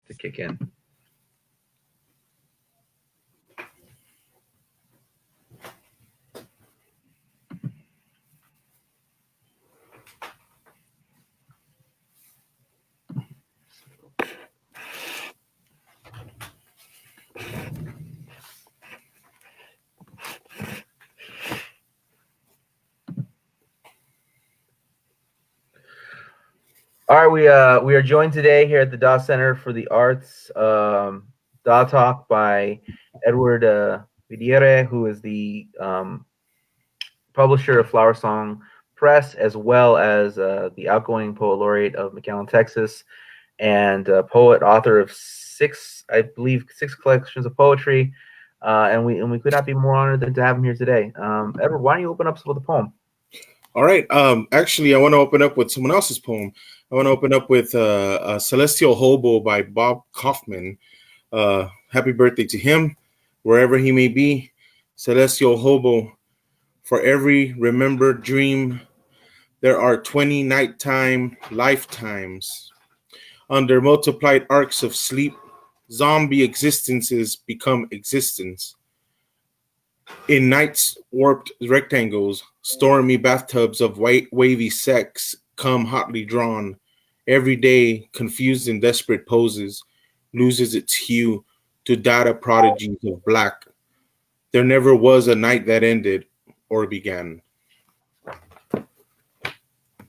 to kick in. All right, we are joined today here at the Daw Center for the Arts, Daw Talk by Edward Vidaurre, who is the publisher of Flower Song Press, as well as the outgoing poet laureate of McAllen, Texas, and poet, author of six collections of poetry. And we could not be more honored than to have him here today. Edward, why don't you open up with a poem? All right. Actually, I want to open up with someone else's poem. I want to open up with Celestial Hobo by Bob Kaufman. Happy birthday to him, wherever he may be. Celestial Hobo, for every remembered dream, there are 20 nighttime lifetimes. Under multiplied arcs of sleep, zombie existences become existence. In night's warped rectangles, stormy bathtubs of white wavy sex come hotly drawn. Every day, confused in desperate poses, loses its hue to data prodigies of black. There never was a night that ended or began.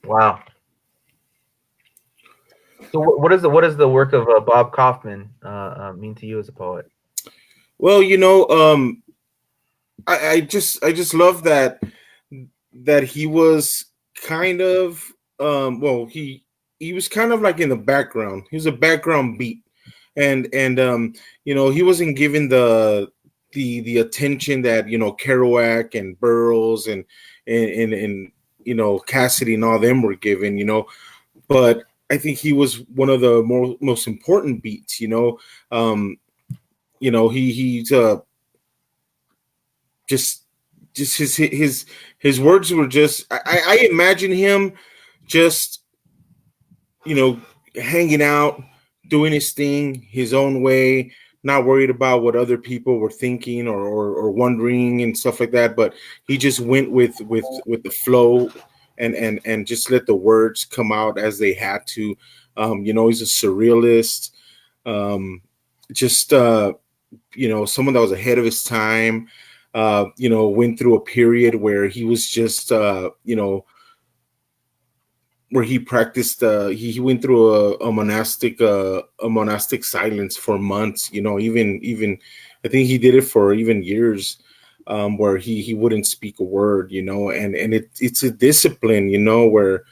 Wow. So what does the work of Bob Kaufman mean to you as a poet? Well, I just love that he was kind of he was kind of like in the background. He was a background beat, and he wasn't given the attention that Kerouac and Burroughs and Cassidy and all them were given. But I think he was one of the most important beats. He's just his words were just. I imagine him just hanging out, doing his thing his own way, not worried about what other people were thinking or wondering and stuff like that. But he just went with the flow and just let the words come out as they had to. He's a surrealist, someone that was ahead of his time. Went through a period where he was just where he practiced. He went through a monastic silence for months. Even I think he did it for even years, where he wouldn't speak a word. And it's a discipline. Where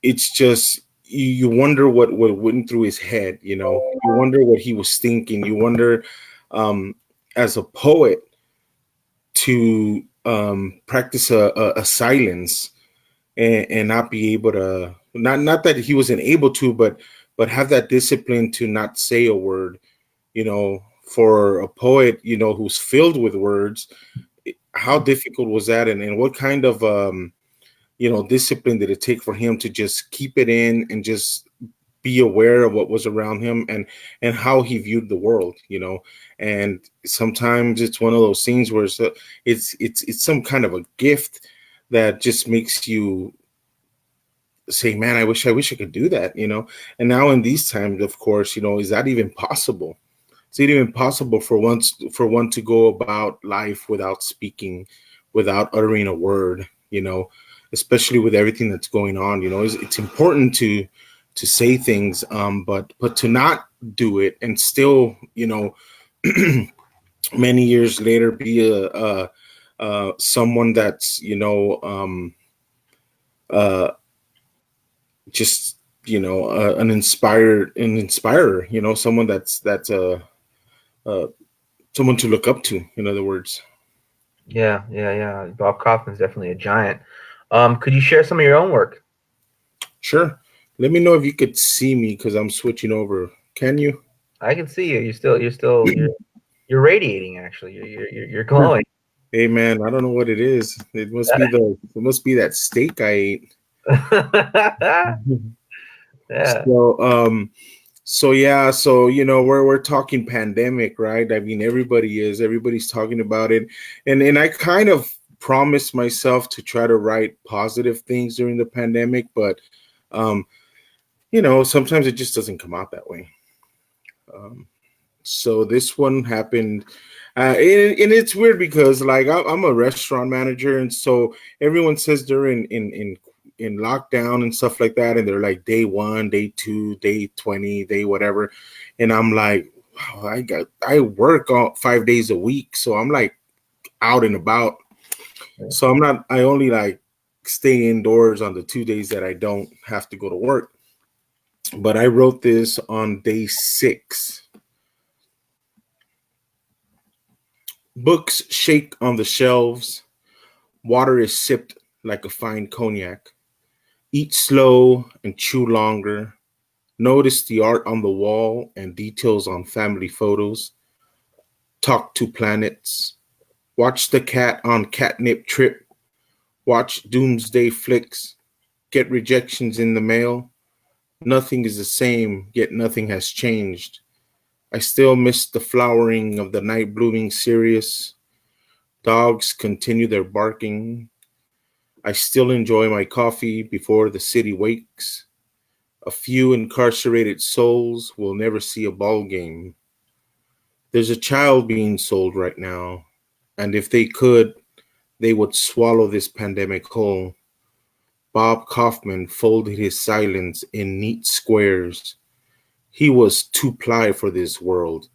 it's just you wonder what went through his head. You wonder what he was thinking. You wonder, as a poet, to practice a silence. And not be able to, not that he wasn't able to, but have that discipline to not say a word. For a poet, who's filled with words, how difficult was that, and what kind of discipline did it take for him to just keep it in and just be aware of what was around him and how he viewed the world. And sometimes it's one of those things where it's some kind of a gift that just makes you say, man, I wish I could do that, And now in these times, of course, is that even possible? Is it even possible for one to go about life without speaking, without uttering a word, especially with everything that's going on? It's important to say things, but to not do it and still, many years later be someone that's just an inspirer, someone that's someone to look up to, in other words. Yeah. Bob Kaufman's definitely a giant. Could you share some of your own work? Sure. Let me know if you could see me, because I'm switching over. Can you? I can see you. You're radiating. Actually, you're glowing. Hey man, I don't know what it is. It must be that steak I ate. Yeah. So So yeah, so we're talking pandemic, right? I mean, everybody's talking about it, and I kind of promised myself to try to write positive things during the pandemic, but um, sometimes it just doesn't come out that way. Um, so this one happened, and it's weird because like I'm a restaurant manager, and so everyone says they're in lockdown and stuff like that, and they're like day 1, day 2, day 20, day whatever, and I'm like, wow, I work all 5 days a week, so I'm like out and about. Yeah. So I only like stay indoors on the 2 days that I don't have to go to work. But I wrote this on day 6. Books shake on the shelves. Water is sipped like a fine cognac. Eat slow and chew longer. Notice the art on the wall and details on family photos. Talk to planets. Watch the cat on catnip trip. Watch doomsday flicks. Get rejections in the mail. Nothing is the same, yet nothing has changed. I still miss the flowering of the night blooming cereus. Dogs continue their barking. I still enjoy my coffee before the city wakes. A few incarcerated souls will never see a ball game. There's a child being sold right now, and if they could, they would swallow this pandemic whole. Bob Kaufman folded his silence in neat squares. He was too ply for this world.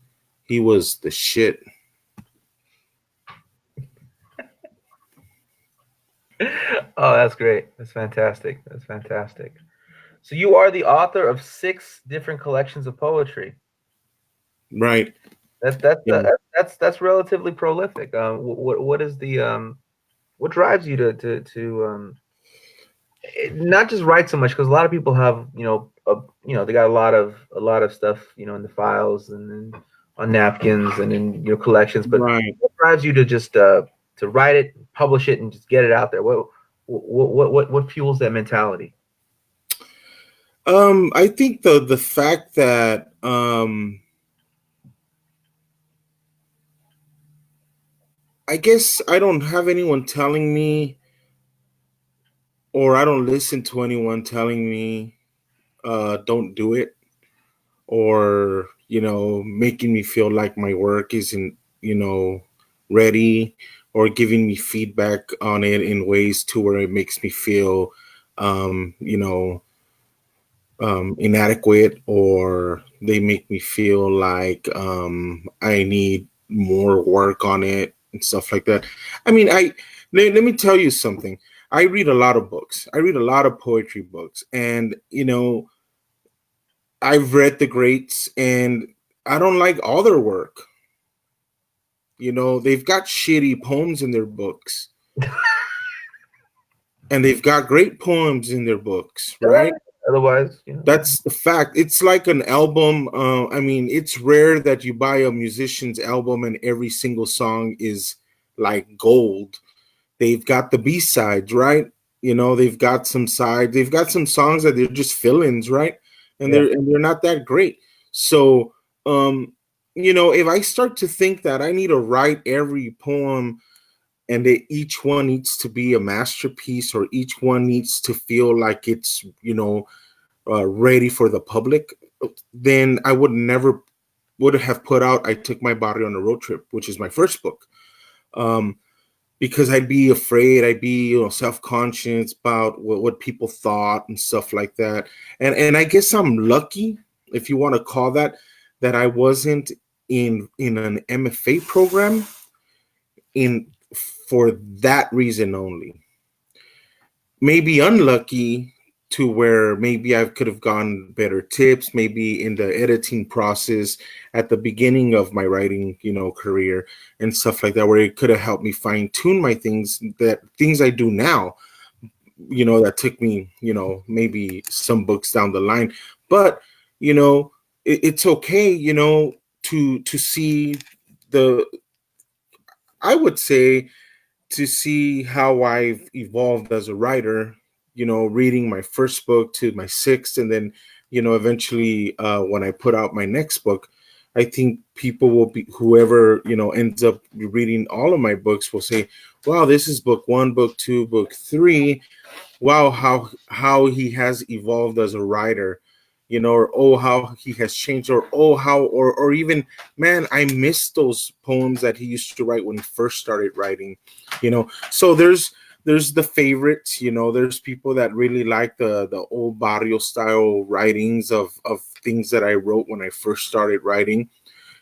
He was the shit. Oh, that's great. That's fantastic. That's fantastic. So you are the author of 6 different collections of poetry. Right. Yeah. That's relatively prolific. What is the what drives you to not just write so much, because a lot of people have they got a lot of stuff in the files and on napkins and in your collections, but Right. what drives you to just to write it, publish it, and just get it out there? What fuels that mentality? I think the fact that I guess I don't have anyone telling me, or I don't listen to anyone telling me don't do it, or making me feel like my work isn't ready, or giving me feedback on it in ways to where it makes me feel um, you know inadequate, or they make me feel like I need more work on it and stuff like that. I mean, let me tell you something. I read a lot of books. I read a lot of poetry books, and I've read the greats, and I don't like all their work. They've got shitty poems in their books, and they've got great poems in their books, right? Otherwise, That's the fact. It's like an album. I mean, it's rare that you buy a musician's album and every single song is like gold. They've got the B sides, right? They've got some sides. They've got some songs that they're just fill-ins, right? And yeah, they're not that great. So, if I start to think that I need to write every poem and that each one needs to be a masterpiece, or each one needs to feel like it's ready for the public, then I would have put out I Took My Body on a Road Trip, which is my first book. Um, because I'd be afraid, I'd be self-conscious about what people thought and stuff like that. And I guess I'm lucky, if you want to call that I wasn't in an MFA program in for that reason only. Maybe unlucky to where maybe I could have gotten better tips, maybe in the editing process at the beginning of my writing, career and stuff like that, where it could have helped me fine tune my things I do now, that took me, maybe some books down the line. But, it's okay, to see the, I would say, to see how I've evolved as a writer, reading my first book to my sixth, and then eventually, when I put out my next book, I think people will be, whoever, ends up reading all of my books will say, wow, this is book one, book two, book three. Wow, how he has evolved as a writer, or oh, how he has changed, or oh, how, or even, man, I miss those poems that he used to write when he first started writing. So there's the favorites. There's people that really like the old barrio style writings of things that I wrote when I first started writing.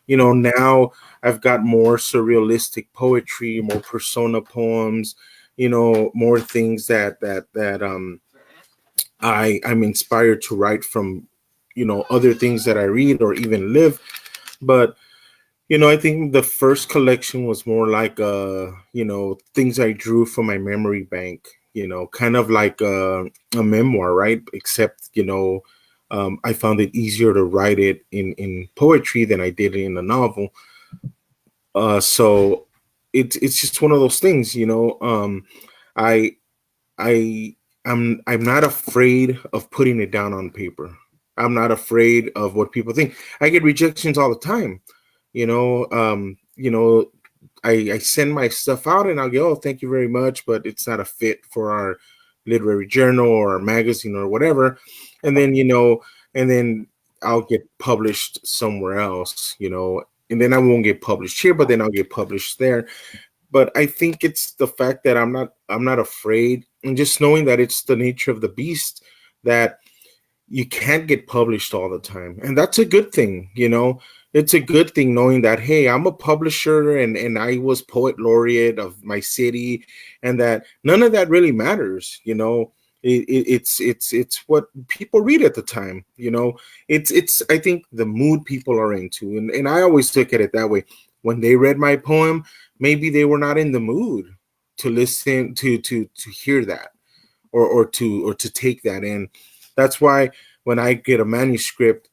Now I've got more surrealistic poetry, more persona poems, more things that I'm inspired to write from, other things that I read or even live. But I think the first collection was more like things I drew from my memory bank, kind of like a memoir, right? Except, I found it easier to write it in poetry than I did in a novel. So it's just one of those things. I I I'm not afraid of putting it down on paper. I'm not afraid of what people think. I get rejections all the time. You know, um, you know, I send my stuff out and I'll go, oh, thank you very much, but it's not a fit for our literary journal or our magazine or whatever. And then, and then I'll get published somewhere else, and then I won't get published here, but then I'll get published there. But I think it's the fact that I'm not afraid, and just knowing that it's the nature of the beast, that you can't get published all the time, and that's a good thing. It's a good thing knowing that, hey, I'm a publisher, and I was poet laureate of my city, and that none of that really matters. It's what people read at the time. It's I think the mood people are into, and I always look at it that way. When they read my poem, maybe they were not in the mood to listen to hear that, or to take that in. That's why when I get a manuscript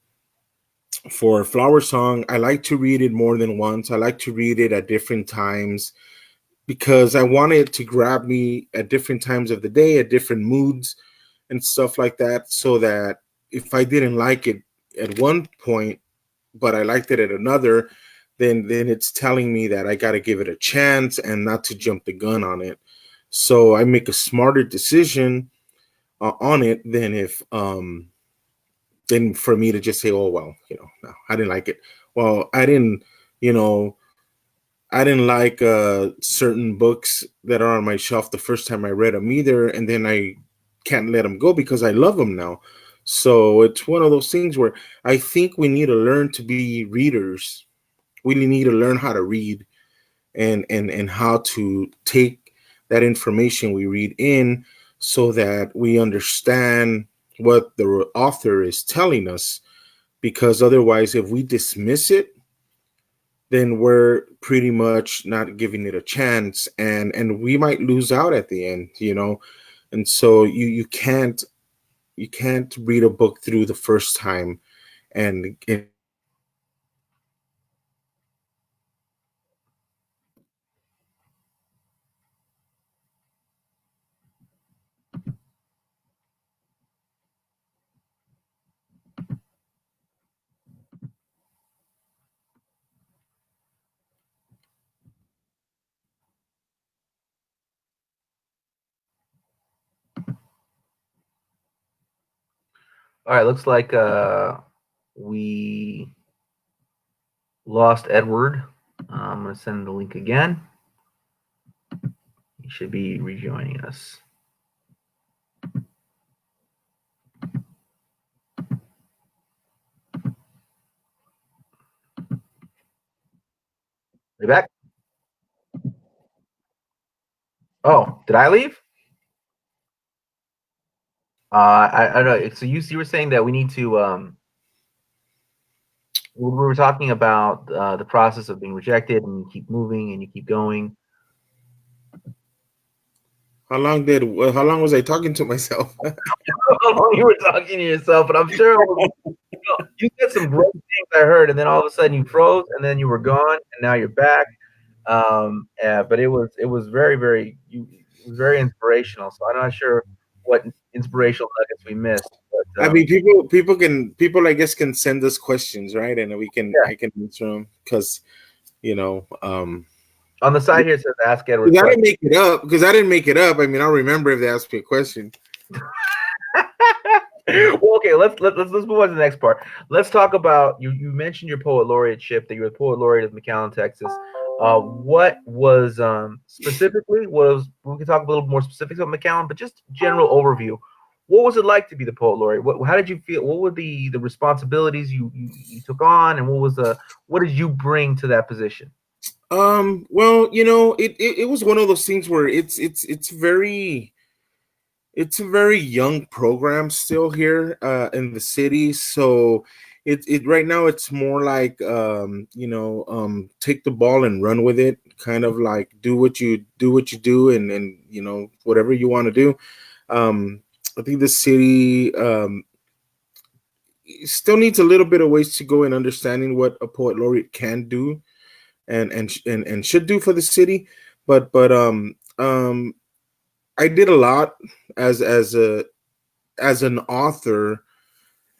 for Flower Song, I like to read it more than once. I like to read it at different times because I want it to grab me at different times of the day, at different moods and stuff like that, so that if I didn't like it at one point, but I liked it at another, then it's telling me that I got to give it a chance and not to jump the gun on it. So I make a smarter decision on it than if than for me to just say, oh well, no, I didn't like it. Well, you know, I didn't like certain books that are on my shelf the first time I read them either, and then I can't let them go because I love them now. So it's one of those things where I think we need to learn to be readers. We need to learn how to read, and how to take that information we read in, so that we understand what the author is telling us. Because otherwise, if we dismiss it, then we're pretty much not giving it a chance, and we might lose out at the end. And so you can't read a book through the first time and All right, looks like we lost Edward. I'm going to send the link again. He should be rejoining us. Are you back? Oh, did I leave? I don't know. So you were saying that we need to. We were talking about the process of being rejected, and you keep moving and you keep going. how long was I talking to myself? How long you were talking to yourself, but I'm sure it was, you said some great things I heard, and then all of a sudden you froze, and then you were gone, and now you're back. But it was very very it was very inspirational. So I'm not sure what inspirational nuggets we missed. But I mean, people I guess can send us questions, right? And yeah, I can answer them because you know, on the side here it says ask Edward 'cause I questions. didn't make it up. Because I didn't make it up. I mean, I'll remember if they ask me a question. Well, okay, let's move on to the next part. Let's talk about you mentioned your poet laureateship, that you were the poet laureate of McAllen, Texas. What was specifically was we can talk a little more specifics about McAllen, but just general overview. What was it like to be the poet laureate? How did you feel? What were the responsibilities you took on, and what did you bring to that position? Well, you know, it was one of those things where it's a very young program still here in the city. So it right now it's more like take the ball and run with it, kind of like do what you do, and you know, whatever you want to do. I think the city still needs a little bit of ways to go in understanding what a poet laureate can do and should do for the city. But I did a lot as an author,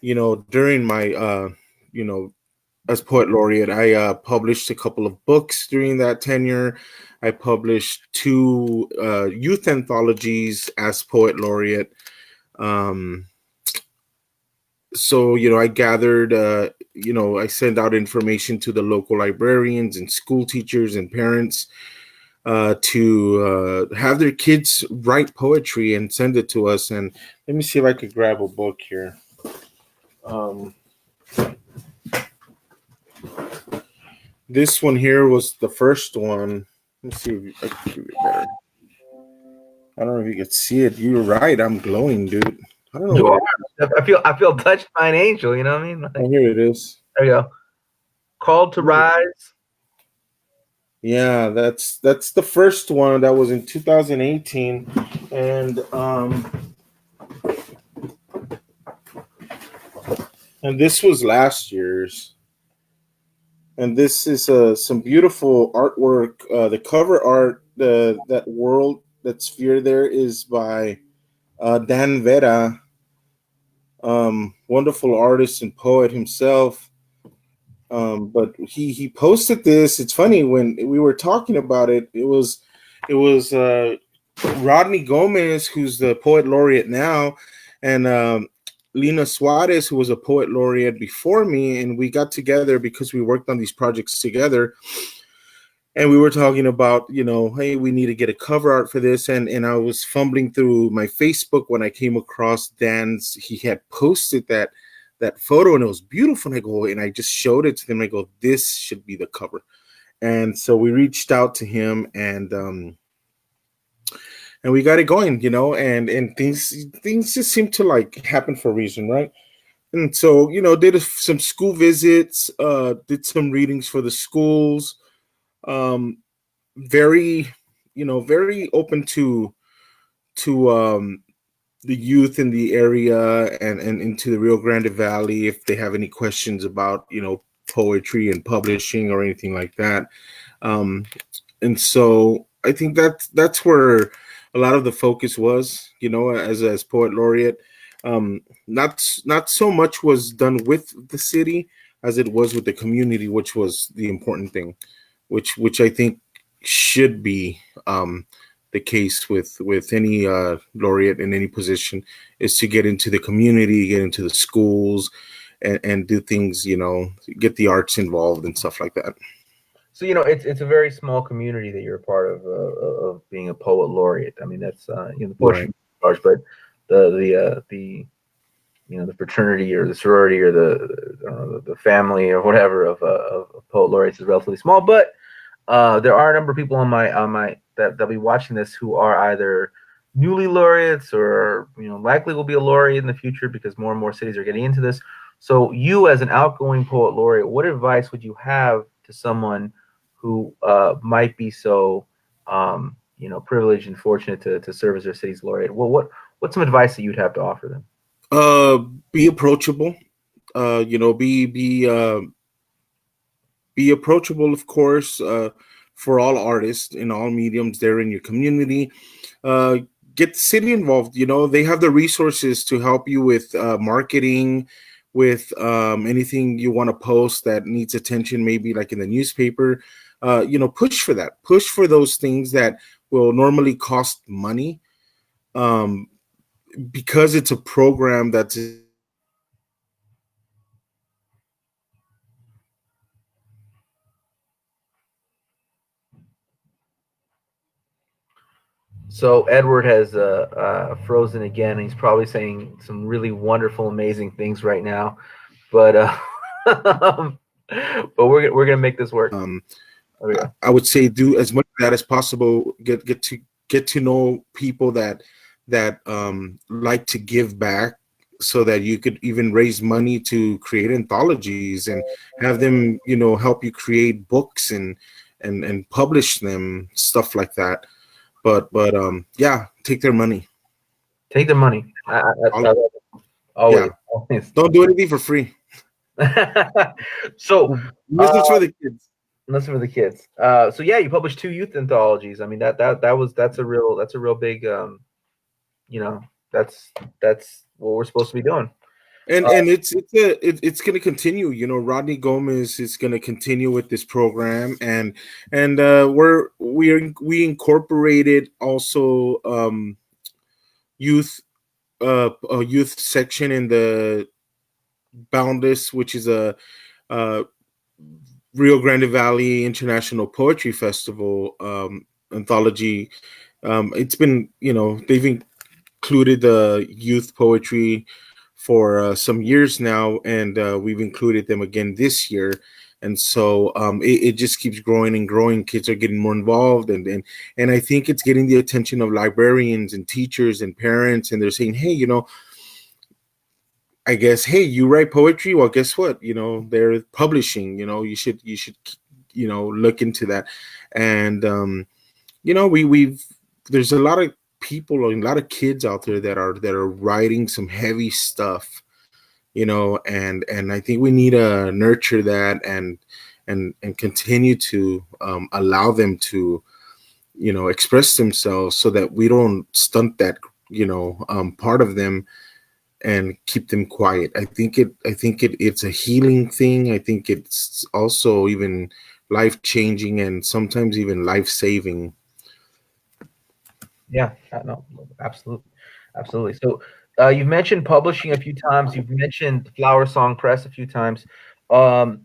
you know, during my you know, as poet laureate. I published a couple of books during that tenure. I published two youth anthologies as poet laureate. Um, so you know, I gathered you know, I sent out information to the local librarians and school teachers and parents to have their kids write poetry and send it to us. And let me see if I could grab a book here. Um, this one here was the first one. Let me see if I can give it better. I don't know if you can see it. You're right. I'm glowing, dude. I don't know You what are. it I feel touched by an angel. You know what I mean? Oh, Like, here it is. there you go. Called to rise. Yeah, that's the first one. That was in 2018, and this was last year's. And this is some beautiful artwork. The cover art, that world, that sphere there is by Dan Vera, wonderful artist and poet himself. But he posted this. It's funny, when we were talking about it. It was Rodney Gomez, who's the poet laureate now, and Lina Suarez, who was a poet laureate before me, and we got together because we worked on these projects together. And we were talking about, you know, hey, we need to get a cover art for this. And I was fumbling through my Facebook when I came across Dan's. He had posted that photo, and it was beautiful. And I go, and I just showed it to them. I go, this should be the cover. And so we reached out to him, and we got it going, you know, and things just seem to like happen for a reason, right? And so, you know, did some school visits, did some readings for the schools. Um, very, you know, very open to the youth in the area, and into the Rio Grande Valley, if they have any questions about, you know, poetry and publishing or anything like that. Um, and so I think that's where a lot of the focus was, you know, as poet laureate. Not so much was done with the city as it was with the community, which was the important thing, which I think should be the case with any laureate in any position, is to get into the community, get into the schools, and do things, you know, get the arts involved and stuff like that. So it's a very small community that you're a part of being a poet laureate. I mean, that's the poetry Right. is large, but the the fraternity or the sorority or the family or whatever of poet laureates is relatively small. But there are a number of people on my that'll be watching this who are either newly laureates or likely will be a laureate in the future because more and more cities are getting into this. So you, as an outgoing poet laureate, what advice would you have to someone who might be so privileged and fortunate to serve as their city's laureate? What's some advice that you'd have to offer them? Uh, be approachable. You know, be approachable, of course, for all artists in all mediums there in your community. Uh, get the city involved. They have the resources to help you with marketing, with anything you want to post that needs attention, maybe like in the newspaper. Push for that. Push for those things that will normally cost money, um, because it's a program that's essentially So Edward has frozen again. He's probably saying some really wonderful, amazing things right now. But but we're gonna make this work. There we go. I would say do as much of that as possible. Get to know people that like to give back, so that you could even raise money to create anthologies and have them, help you create books and publish them, stuff like that. But yeah, take their money. Take the money. All of it. Yeah, Always, always. don't do anything for free. So, Unless it's for the kids. listen for the kids. So yeah, you published two youth anthologies. I mean that's a real big you know that's what we're supposed to be doing. And it's going to continue. Rodney Gomez is going to continue with this program, and we incorporated also youth a youth section in the Boundless, which is a Rio Grande Valley International Poetry Festival anthology. It's been, they've included the youth poetry for some years now, and we've included them again this year. And so it just keeps growing and growing. Kids are getting more involved, and I think it's getting the attention of librarians and teachers and parents, and they're saying, hey, I guess, hey, you write poetry. Well, guess what? They're publishing. You should look into that. And we've there's a lot of people, a lot of kids out there that are writing some heavy stuff. And I think we need to nurture that and continue to allow them to express themselves, so that we don't stunt that part of them and keep them quiet. I think it's a healing thing. I think it's also even life changing, and sometimes even life saving. Yeah, no, absolutely, absolutely. So you've mentioned publishing a few times. You've mentioned Flower Song Press a few times. Um,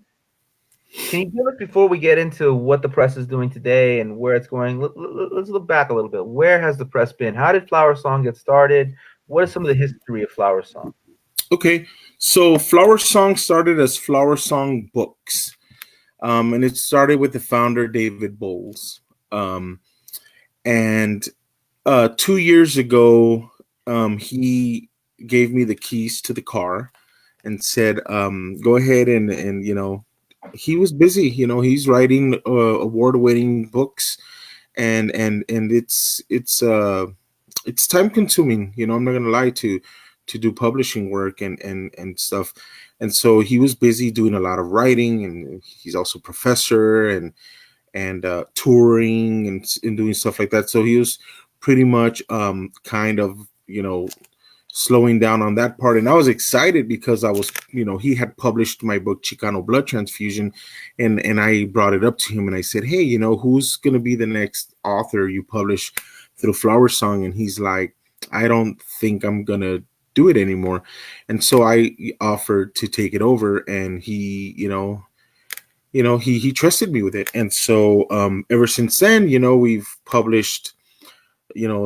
can you give us, before we get into what the press is doing today and where it's going? Let's look back a little bit. Where has the press been? How did Flower Song get started? What is some of the history of Flower Song? Okay, so Flower Song started as Flower Song Books, and it started with the founder David Bowles. And 2 years ago, he gave me the keys to the car and said, "Go ahead and he was busy. He's writing award-winning books, and it's time consuming. I'm not gonna lie to do publishing work and stuff. And so he was busy doing a lot of writing, and he's also a professor and touring and doing stuff like that. So he was pretty much kind of slowing down on that part. And I was excited because he had published my book Chicano Blood Transfusion, and I brought it up to him and I said, hey, who's going to be the next author you publish through Flower Song? And he's like, I don't think I'm going to do it anymore. And so I offered to take it over, and he trusted me with it. And so ever since then, we've published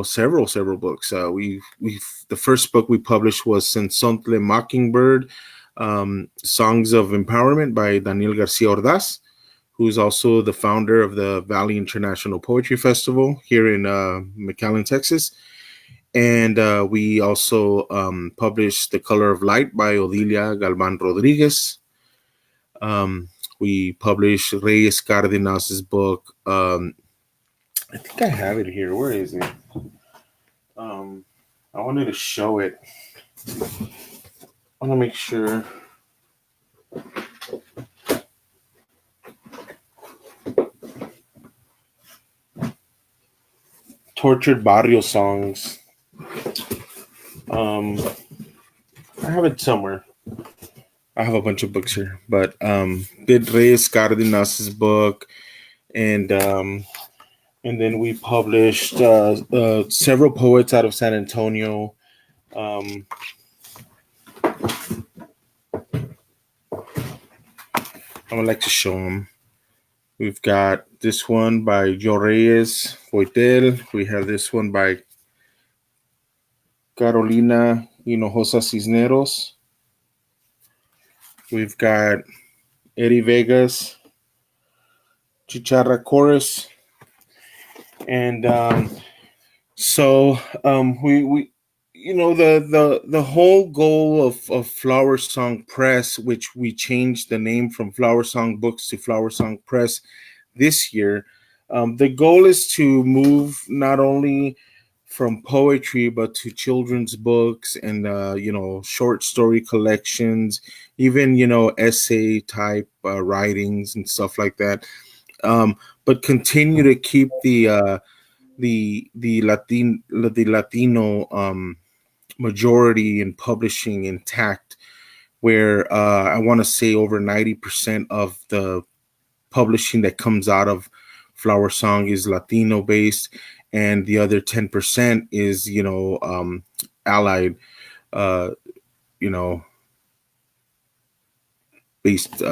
several books. We've the first book we published was Sensontle Mockingbird, Songs of Empowerment by Daniel Garcia Ordaz, who's also the founder of the Valley International Poetry Festival here in McAllen, Texas. And we also published The Color of Light by Odilia Galvan Rodriguez. We published Reyes Cardenas's book. I think I have it here. Where is it? I wanted to show it. I want to make sure. Tortured Barrio Songs. Um, I have it somewhere. I have a bunch of books here, but Vidaurre Cardenas's book, and and then we published several poets out of San Antonio. Um, I would like to show them. We've got this one by Lloreyes Foitel. We have this one by Carolina Hinojosa Cisneros. We've got Eddie Vegas, Chicharra Chorus, and we the whole goal of Flower Song Press, which we changed the name from Flower Song Books to Flower Song Press this year. The goal is to move not only from poetry but to children's books and short story collections, even essay type writings and stuff like that. But continue to keep the Latino majority in publishing intact, where I want to say over 90% of the publishing that comes out of Flower Song is Latino based, and the other 10% is allied uh, you know based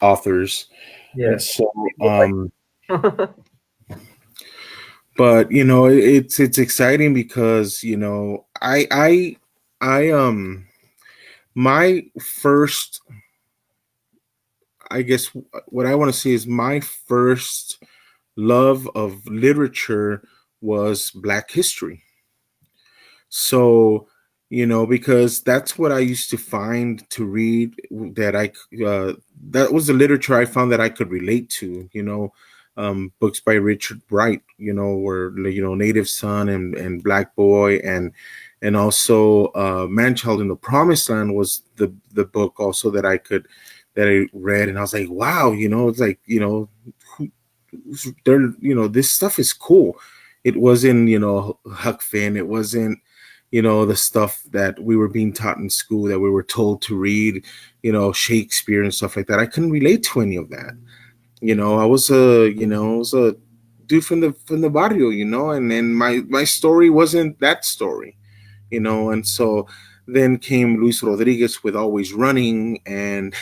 authors. And Yeah. so People like but it's exciting because I my first, I guess what I want to say is my first love of literature was Black history. So, because that's what I used to find to read, that that was the literature I found that I could relate to, books by Richard Wright, where, Native Son and Black Boy, and also Man Child in the Promised Land was the book also that I read, and I was like, wow, it's like, who, there, this stuff is cool. It wasn't, Huck Finn. It wasn't, the stuff that we were being taught in school that we were told to read, Shakespeare and stuff like that. I couldn't relate to any of that. I was a dude from the barrio, and then my story wasn't that story, and so then came Luis Rodriguez with Always Running, and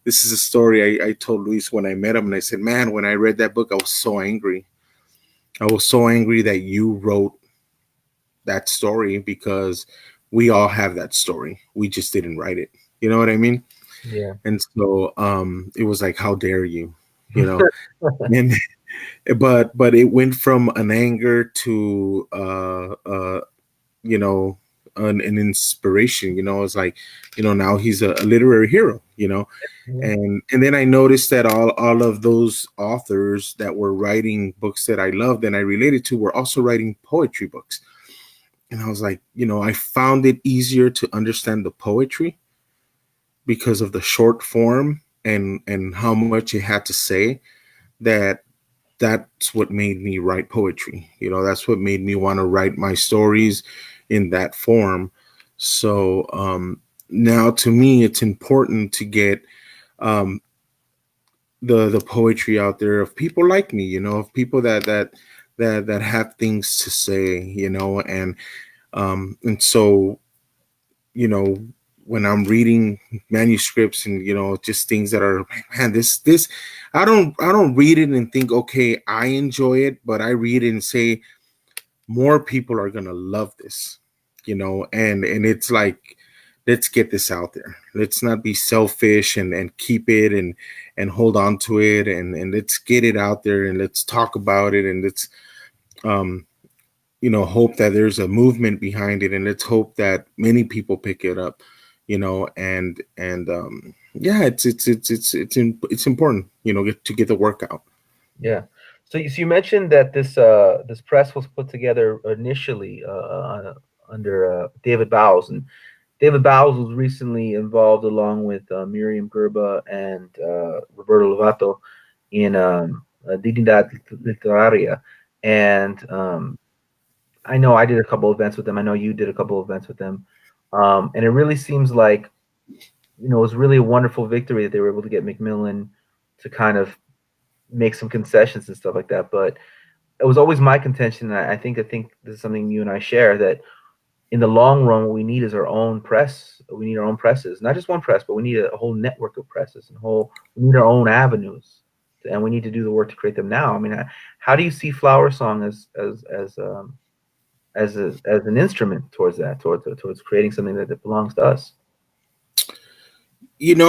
this is a story I told Luis when I met him, and I said, man, when I read that book, I was so angry. I was so angry that you wrote that story, because we all have that story. We just didn't write it. You know what I mean? yeah. And so it was like, how dare you? You know, and but it went from an anger to you know an inspiration. It's like, now he's a literary hero. Yeah. And then I noticed that all of those authors that were writing books that I loved and I related to were also writing poetry books. And I was like, I found it easier to understand the poetry because of the short form and how much it had to say, that that's what made me write poetry. That's what made me want to write my stories in that form. So now to me, it's important to get um, the poetry out there of people like me, of people that have things to say, and so, you know, when I'm reading manuscripts and just things that are, man, this I don't read it and think, okay, I enjoy it, but I read it and say more people are gonna love this, and it's like, let's get this out there. Let's not be selfish and keep it and hold on to it, and let's get it out there and let's talk about it, and let's um hope that there's a movement behind it, and let's hope that many people pick it up, and yeah, it's important, to get the work out. Yeah. So you mentioned that this press was put together initially under David Bowles, and David Bowles was recently involved along with Miriam Gerba and Roberto Lovato in Dignidad Literaria, and I know I did a couple events with them. I know you did a couple events with them. And it really seems like, it was really a wonderful victory that they were able to get Macmillan to kind of make some concessions and stuff like that. But it was always my contention, and I think this is something you and I share, that in the long run, what we need is our own press. We need our own presses, not just one press, but we need a whole network of presses and we need our own avenues, and we need to do the work to create them now. I mean, how do you see Flower Song as an instrument towards that, towards creating something that belongs to us? It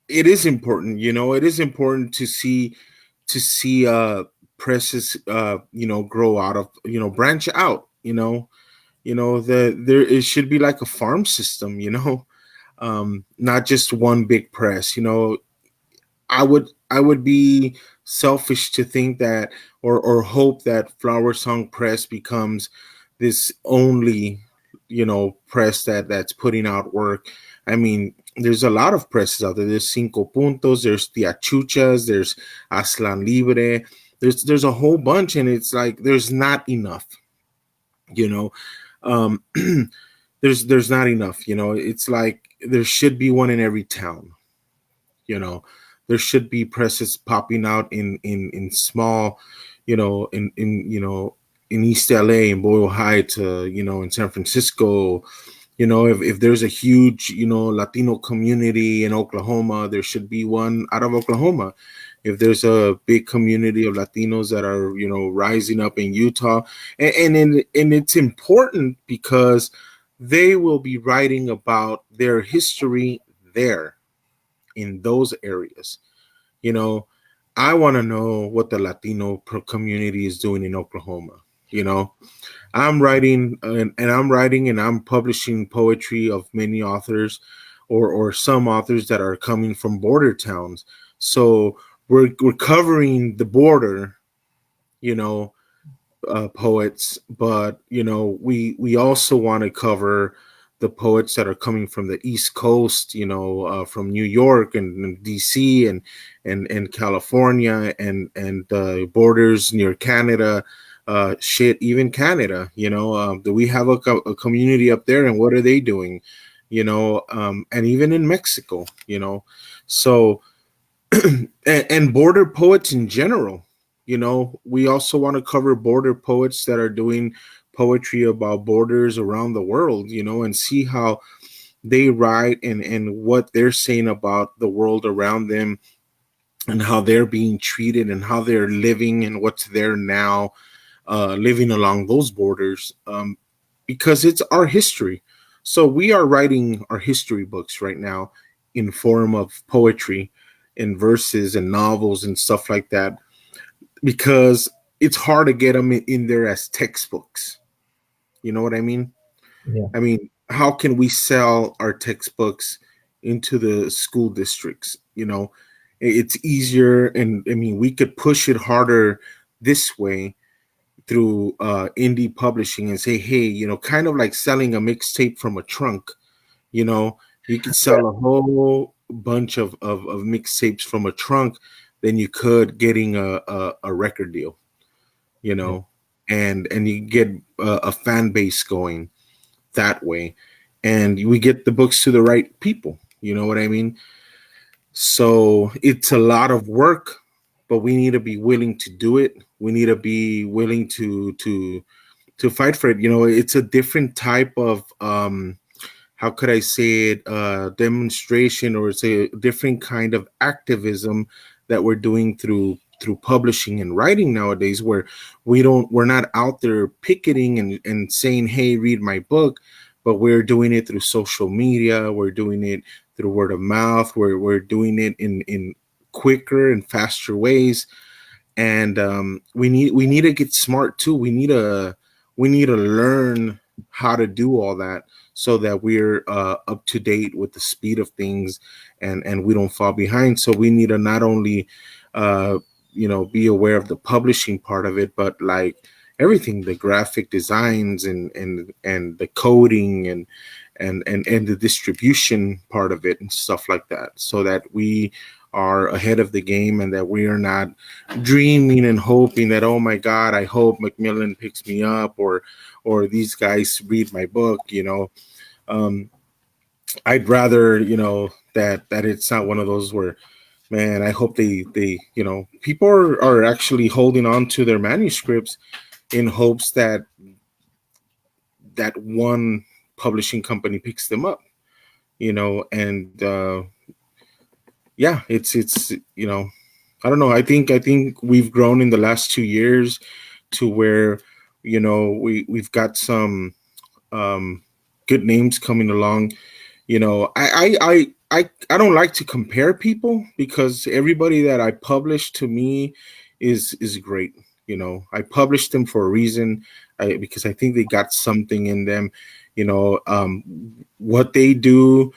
is important. It is important to see presses grow out of, branch out. There it should be like a farm system. Not just one big press. I would be selfish to think that, or hope that Flower Song Press becomes this only, press that's putting out work. I mean, there's a lot of presses out there. There's Cinco Puntos, there's Tiachuchas, there's Aslan Libre. There's a whole bunch, and it's like there's not enough. You know, um, there's not enough. It's like there should be one in every town. you know there should be presses popping out in small, in East LA, in Boyle Heights, in San Francisco. If there's a huge, Latino community in Oklahoma, there should be one out of Oklahoma. If there's a big community of Latinos that are, rising up in Utah, and it's important because they will be writing about their history there in those areas. You know, I want to know what the Latino community is doing in Oklahoma. I'm writing, and I'm writing and I'm publishing poetry of many authors, or some authors that are coming from border towns. So we're covering the border, you know, poets, but we also want to cover the poets that are coming from the East Coast, from New York and DC and California and borders near Canada, even Canada. Do we have a community up there, and what are they doing? And even in Mexico, so and border poets in general. We also want to cover border poets that are doing poetry about borders around the world, and see how they write and what they're saying about the world around them, and how they're being treated and how they're living and what's there now, living along those borders, because it's our history. So we are writing our history books right now in form of poetry and verses and novels and stuff like that, because it's hard to get them in there as textbooks. You know what I mean? Yeah. I mean, how can we sell our textbooks into the school districts? It's easier, and I mean, we could push it harder this way through indie publishing and say, hey, kind of like selling a mixtape from a trunk. You know, you could sell a whole bunch of mixtapes from a trunk than you could getting a record deal. You Yeah. know, and you get a fan base going that way, and we get the books to the right people. You know what I mean? So it's a lot of work, but we need to be willing to do it. We need to be willing to fight for it. It's a different type of how could I say it, demonstration, or it's a different kind of activism that we're doing through publishing and writing nowadays, where we're not out there picketing and saying, hey, read my book, but we're doing it through social media, we're doing it through word of mouth, we're doing it in quicker and faster ways. And we need to get smart too. We need to learn how to do all that, so that we're up to date with the speed of things, and we don't fall behind. So we need to not only be aware of the publishing part of it, but like everything, the graphic designs and the coding and the distribution part of it and stuff like that, so that we are ahead of the game, and that we are not dreaming and hoping that, oh my God, I hope Macmillan picks me up, or these guys read my book. Um, I'd rather, that it's not one of those where, man, I hope they people are actually holding on to their manuscripts in hopes that one publishing company picks them up, and yeah, it's I don't know. I think we've grown in the last 2 years to where we've got some good names coming along. I don't like to compare people because everybody that I publish, to me, is great. I published them for a reason, because I think they got something in them. What they do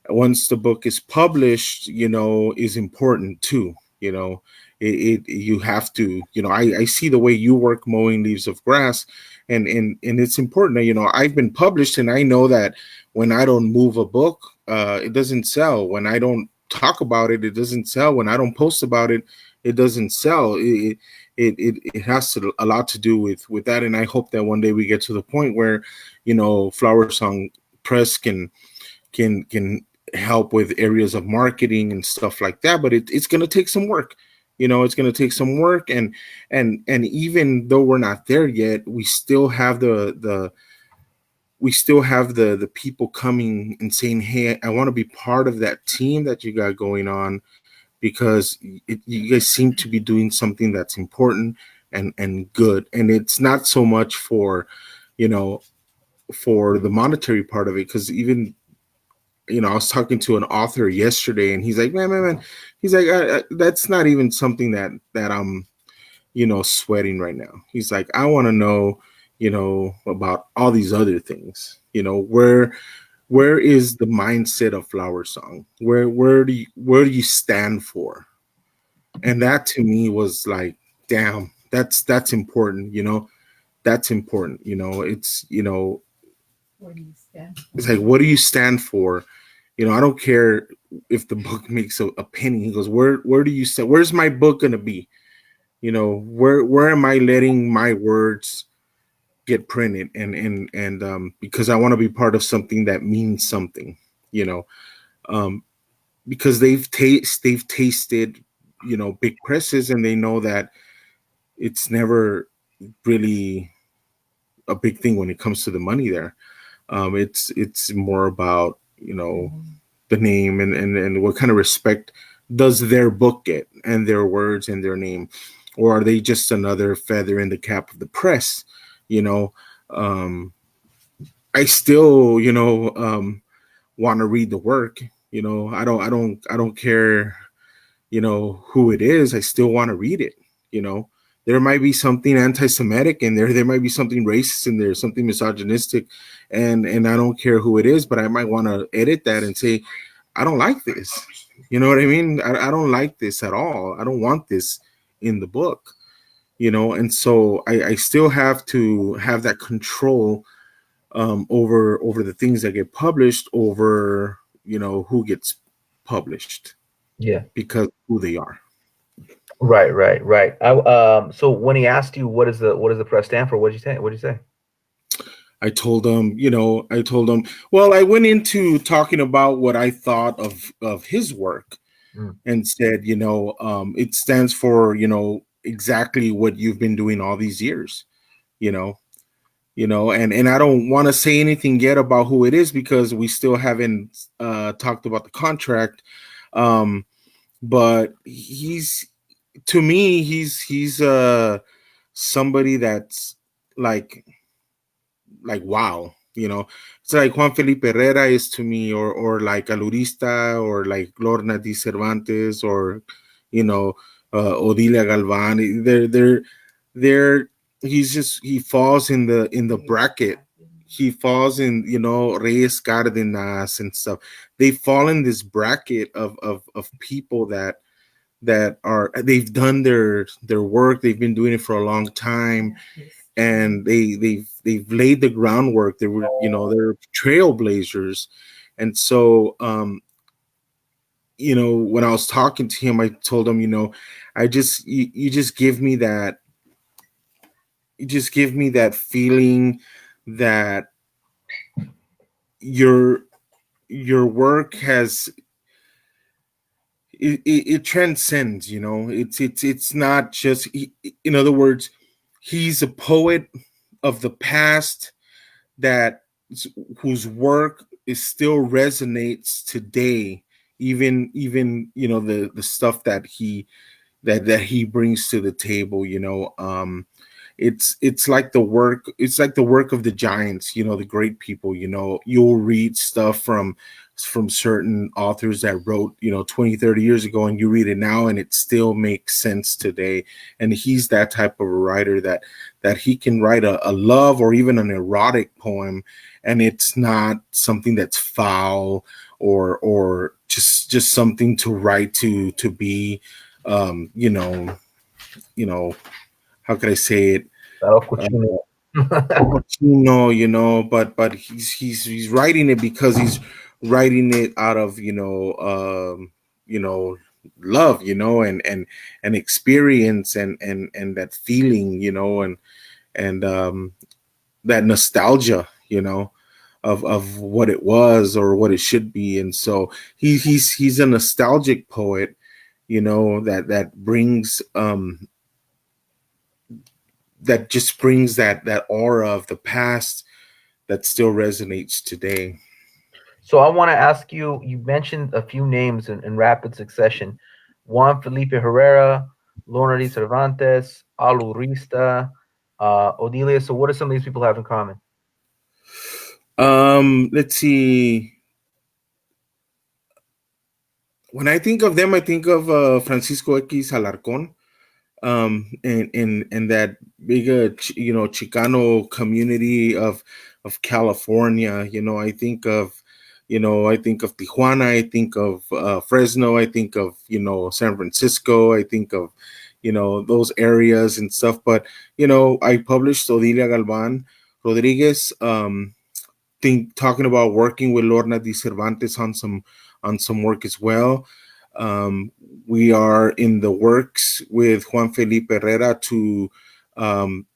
once the book is published, is important too. You have to, I see the way you work mowing leaves of grass, and it's important that, I've been published, and I know that when I don't move a book, it doesn't sell. When I don't talk about it, it doesn't sell. When I don't post about it, it doesn't sell. It has a lot to do with that, and I hope that one day we get to the point where, Flower Song Press can help with areas of marketing and stuff like that. But it's going to take some work. It's going to take some work, and even though we're not there yet, we still have the people coming and saying, hey, I want to be part of that team that you got going on, because you guys seem to be doing something that's important and good. And it's not so much for the monetary part of it, because even, I was talking to an author yesterday, and he's like, man, he's like, that's not even something that I'm, sweating right now. He's like, I want to know, about all these other things. Where is the mindset of Flower Song? Where do you stand for? And that to me was like, damn, that's important. That's important. It's like, what do you stand for? I don't care if the book makes a penny. He goes, where do you stand? Where's my book gonna be? Where am I letting my words get printed? And because I want to be part of something that means something. You know, because they've tasted, big presses, and they know that it's never really a big thing when it comes to the money there. It's more about, the name, and what kind of respect does their book get, and their words and their name, or are they just another feather in the cap of the press? you know um I still, want to read the work. I don't care, who it is. I still want to read it. you know there might be something anti-Semitic in there might be something racist in there, something misogynistic, and I don't care who it is, but I might want to edit that and say, I don't like this. You know what I mean? I don't like this at all. I don't want this in the book. And so I still have to have that control, over the things that get published, over, who gets published, Yeah. because who they are. Right, right, right. So when he asked you what does the press stand for, what did you say? What did you say? I told him, well, I went into talking about what I thought of his work, Mm. and said, it stands for, exactly what you've been doing all these years. you know and I don't want to say anything yet about who it is, because we still haven't talked about the contract. But to me, he's somebody that's like wow. It's like Juan Felipe Herrera is to me, or like Alurista, or like Lorna Di Cervantes, or you know Odilia Galvan. They're he falls in the bracket. He falls in, Reyes Cardenas and stuff. They fall in this bracket of people they've done their work. They've been doing it for a long time, and they've laid the groundwork. They're trailblazers. And so, when I was talking to him, I told him, you just give me that, feeling that your work has, it transcends. It's not just, in other words, he's a poet of the past that whose work is still resonates today, even the stuff that he brings to the table. It's like the work, of the giants, the great people. You'll read stuff from certain authors that wrote 20, 30 years ago, and you read it now and it still makes sense today. And he's that type of a writer that he can write a love or even an erotic poem, and it's not something that's foul or just something to write to be, um you know how could I say it? That'll Uh, cochino. but he's writing it because he's writing it out of you know love, and experience, and that feeling, and that nostalgia, of what it was or what it should be. And so he's a nostalgic poet, that brings, that just brings that aura of the past that still resonates today. So I want to ask you. You mentioned a few names in rapid succession: Juan Felipe Herrera, Lorna Cervantes, Alurista, Odilia. So what do some of these people have in common? Let's see. When I think of them, I think of Francisco X Alarcón, and that big, Chicano community of California. I think of Tijuana, I think of Fresno, I think of San Francisco, I think of those areas and stuff. But I published Odilia Galvan Rodriguez. Talking about working with Lorna Di Cervantes on some work as well. We are in the works with Juan Felipe Herrera to um,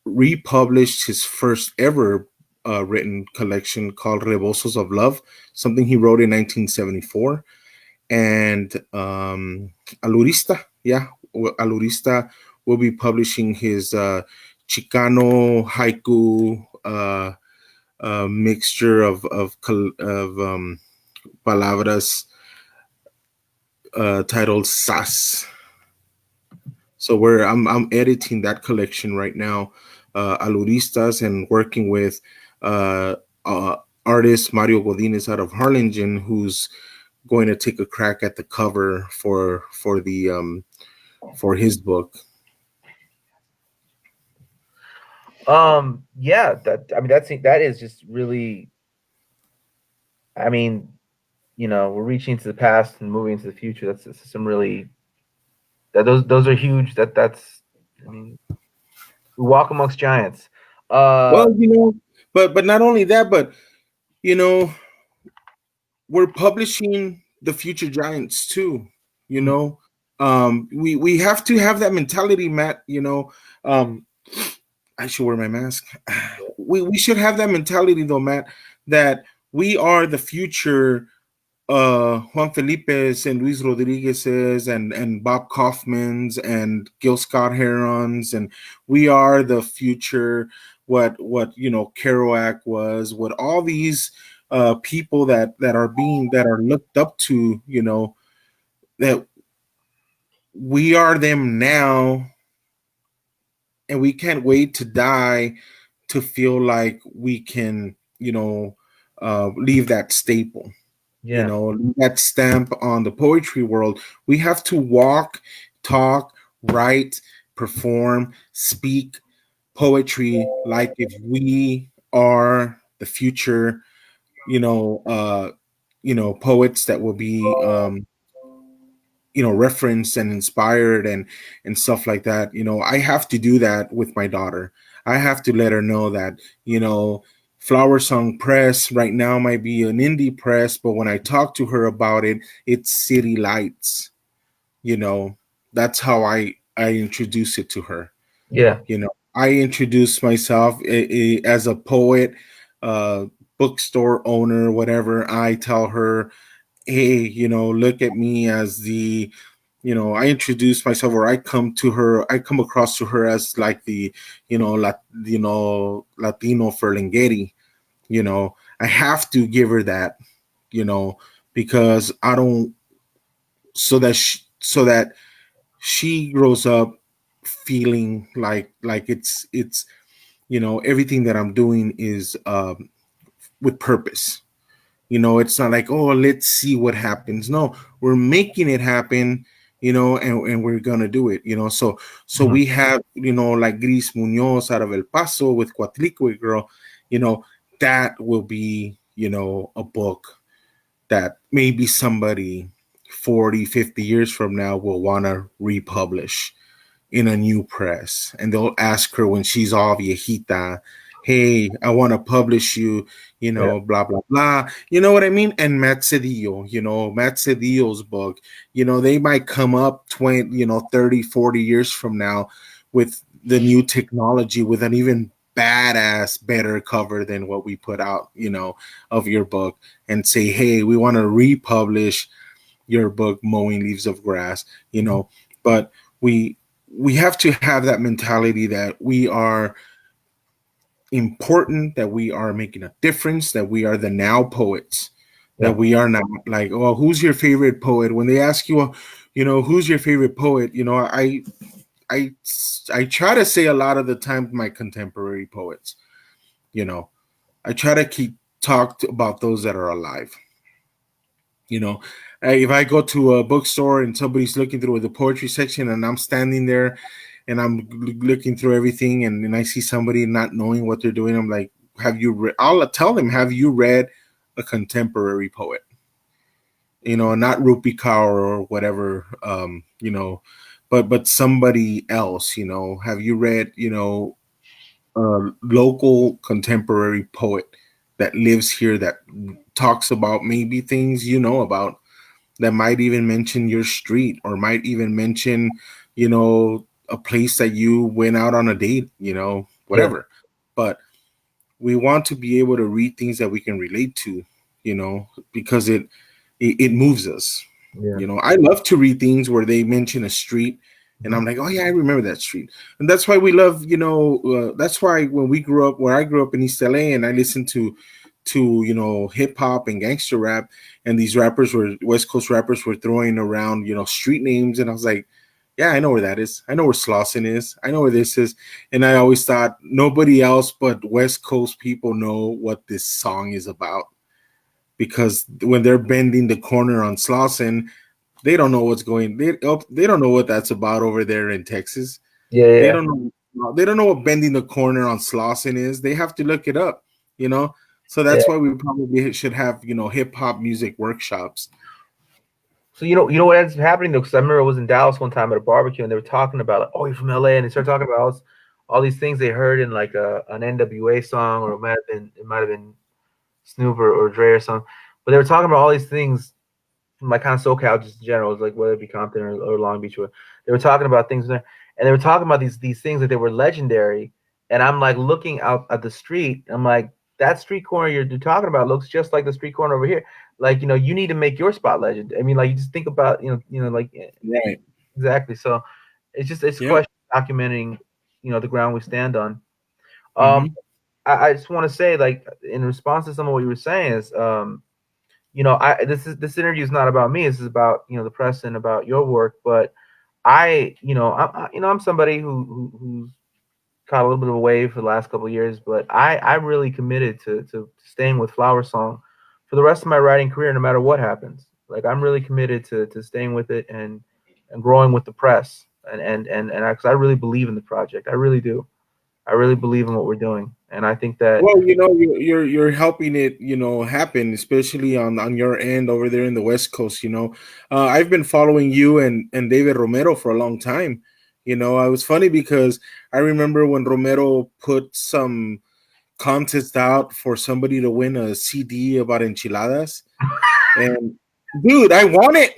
republish his first ever written collection called Rebosos of Love, something he wrote in 1974. And Alurista, yeah, Alurista will be publishing his Chicano haiku mixture of palabras, titled Sas. So I'm editing that collection right now, Aluristas, and working with uh, artist Mario Godinez out of Harlingen, who's going to take a crack at the cover for his book. Yeah, that is just really. I mean, we're reaching into the past and moving into the future. That's some really those are huge. That's I mean, we walk amongst giants. Uh, Well, but not only that, but you know, we're publishing the future giants too. You mm, know, we have to have that mentality, Matt. Um, I should wear my mask. We should have that mentality though, Matt, that we are the future, Juan Felipe's and Luis Rodriguez's and Bob Kaufman's and Gil Scott Heron's, and we are the future. What Kerouac was, what all these people that are looked up to, that we are them now, and we can't wait to die to feel like we can, leave that staple, yeah. that stamp on the poetry world. We have to walk, talk, write, perform, speak poetry like if we are the future, poets that will be, referenced and inspired and stuff like that. I have to do that with my daughter. I have to let her know that, Flower Song Press right now might be an indie press, but when I talk to her about it, it's City Lights. You know, that's how I introduce it to her. Yeah. You know, I introduce myself as a poet, uh, bookstore owner, whatever. I tell her, hey, look at me as the, I introduce myself, or I come to her, I come across to her as like the, Latino Ferlinghetti. I have to give her that, you know, because I don't, so that she grows up feeling like it's everything that I'm doing is with purpose. It's not like, oh, let's see what happens. No, we're making it happen, and we're gonna do it. So Mhm. we have, like Gris Munoz out of El Paso with Cuatlicue Girl. you know that will be, a book that maybe somebody 40, 50 years from now will want to republish in a new press, and they'll ask her when she's all viejita, hey, I want to publish you, Yeah. blah blah blah, you know what I mean? And Matt Cedillo's book, they might come up 20, 30, 40 years from now with the new technology, with an even badass better cover than what we put out, of your book, and say, hey, we want to republish your book, Mowing Leaves of Grass. Mhm. But we we have to have that mentality that we are important, that we are making a difference, that we are the now poets, that Yeah. we are not like, oh, who's your favorite poet? When they ask you, who's your favorite poet, I I try to say a lot of the time my contemporary poets. You know, I try to keep talk about those that are alive. You know, if I go to a bookstore and somebody's looking through the poetry section and I'm standing there and I'm looking through everything, and I see somebody not knowing what they're doing, I'm like, have you read? I'll tell them, have you read a contemporary poet? Not Rupi Kaur or whatever, but somebody else. Have you read, a local contemporary poet that lives here, that talks about maybe things about, that might even mention your street, or might even mention, a place that you went out on a date, Yeah. whatever. But we want to be able to read things that we can relate to, because it moves us. Yeah. I love to read things where they mention a street, and Mhm. I'm like, oh yeah, I remember that street. And that's why we love, that's why when we grew up, where I grew up in East LA, and I listened to hip hop and gangster rap, and these rappers were West Coast rappers were throwing around street names, and I was like, yeah, I know where that is. I know where Slauson is. I know where this is. And I always thought nobody else but West Coast people know what this song is about, because when they're bending the corner on Slauson, they don't know what's going. They don't know what that's about over there in Texas. Yeah. They Yeah. don't know. They don't know what bending the corner on Slauson is. They have to look it up. You know. So Yeah. that's why we probably should have hip hop music workshops. So you know what ends up happening though, because I remember I was in Dallas one time at a barbecue and they were talking about like, oh, you're from LA, and they started talking about all these things they heard in like an NWA song, or it might have been Snoop or Dre or something, but they were talking about all these things from like kind of SoCal just in general, like whether it be Compton or Long Beach, or they were talking about things there, and they were talking about these things that they were legendary, and I'm like looking out at the street, I'm like, that street corner you're talking about looks just like the street corner over here. Like, you need to make your spot legend. I mean, like, you just think about, like, Right. exactly. So it's a Yep. question of documenting, the ground we stand on. Um, Mm-hmm. I just want to say, like, in response to some of what you were saying is, I this interview is not about me. This is about, the press and about your work. But I'm somebody who's caught a little bit of a wave for the last couple of years, but I'm really committed to staying with Flower Song for the rest of my writing career, no matter what happens. Like, I'm really committed to staying with it and growing with the press, and because I really believe in the project. I really do. I really believe in what we're doing, and I think that. Well, you're helping it, happen, especially on your end over there in the West Coast. I've been following you and David Romero for a long time. I was funny because I remember when Romero put some contest out for somebody to win a CD about enchiladas. And dude, I want it.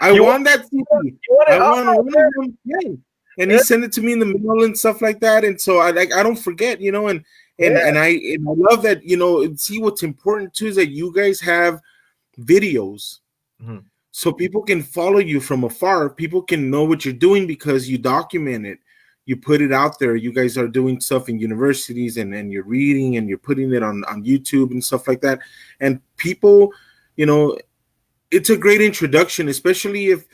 I You want want that CD. you want I it? want Oh, one of them. Yeah. And he yeah, sent it to me in the mail and stuff like that. And so I don't forget, you know, yeah. and I love that, you know, and see what's important too is that you guys have videos Mhm. so people can follow you from afar. People can know what you're doing because you document it. You put it out there. You guys are doing stuff in universities and you're reading and you're putting it on YouTube and stuff like that. And people, you know, it's a great introduction, especially if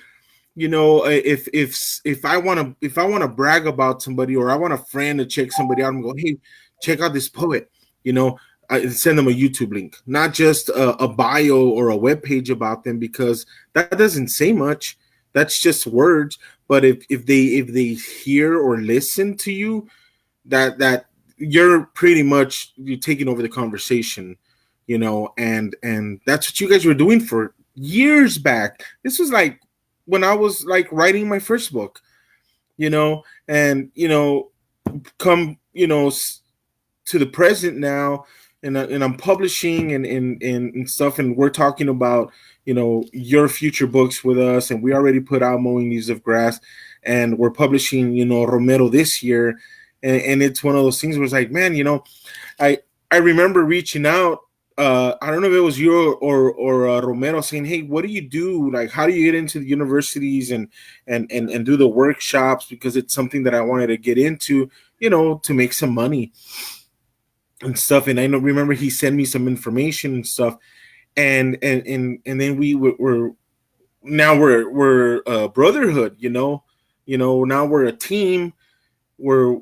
you know if I want to brag about somebody or I want a friend to check somebody out and go, hey, check out this poet, you know, I send them a YouTube link, not just a bio or a web page about them, because that doesn't say much. That's just words. But if they hear or listen to you, that you're pretty much you're taking over the conversation, you know, and that's what you guys were doing for years back. This was like when I was like writing my first book, you know, and you know, come you know to the present now, and I'm publishing and stuff, and we're talking about you know your future books with us, and we already put out Mowing Leaves of Grass, and we're publishing you know Romero this year, and it's one of those things where it's like, man, you know, I I remember reaching out. I don't know if it was you or Romero saying, "Hey, what do you do? Like, how do you get into the universities and do the workshops? Because it's something that I wanted to get into, you know, to make some money and stuff." And I know remember he sent me some information and stuff, and then were now we're a brotherhood, you know now we're a team. We're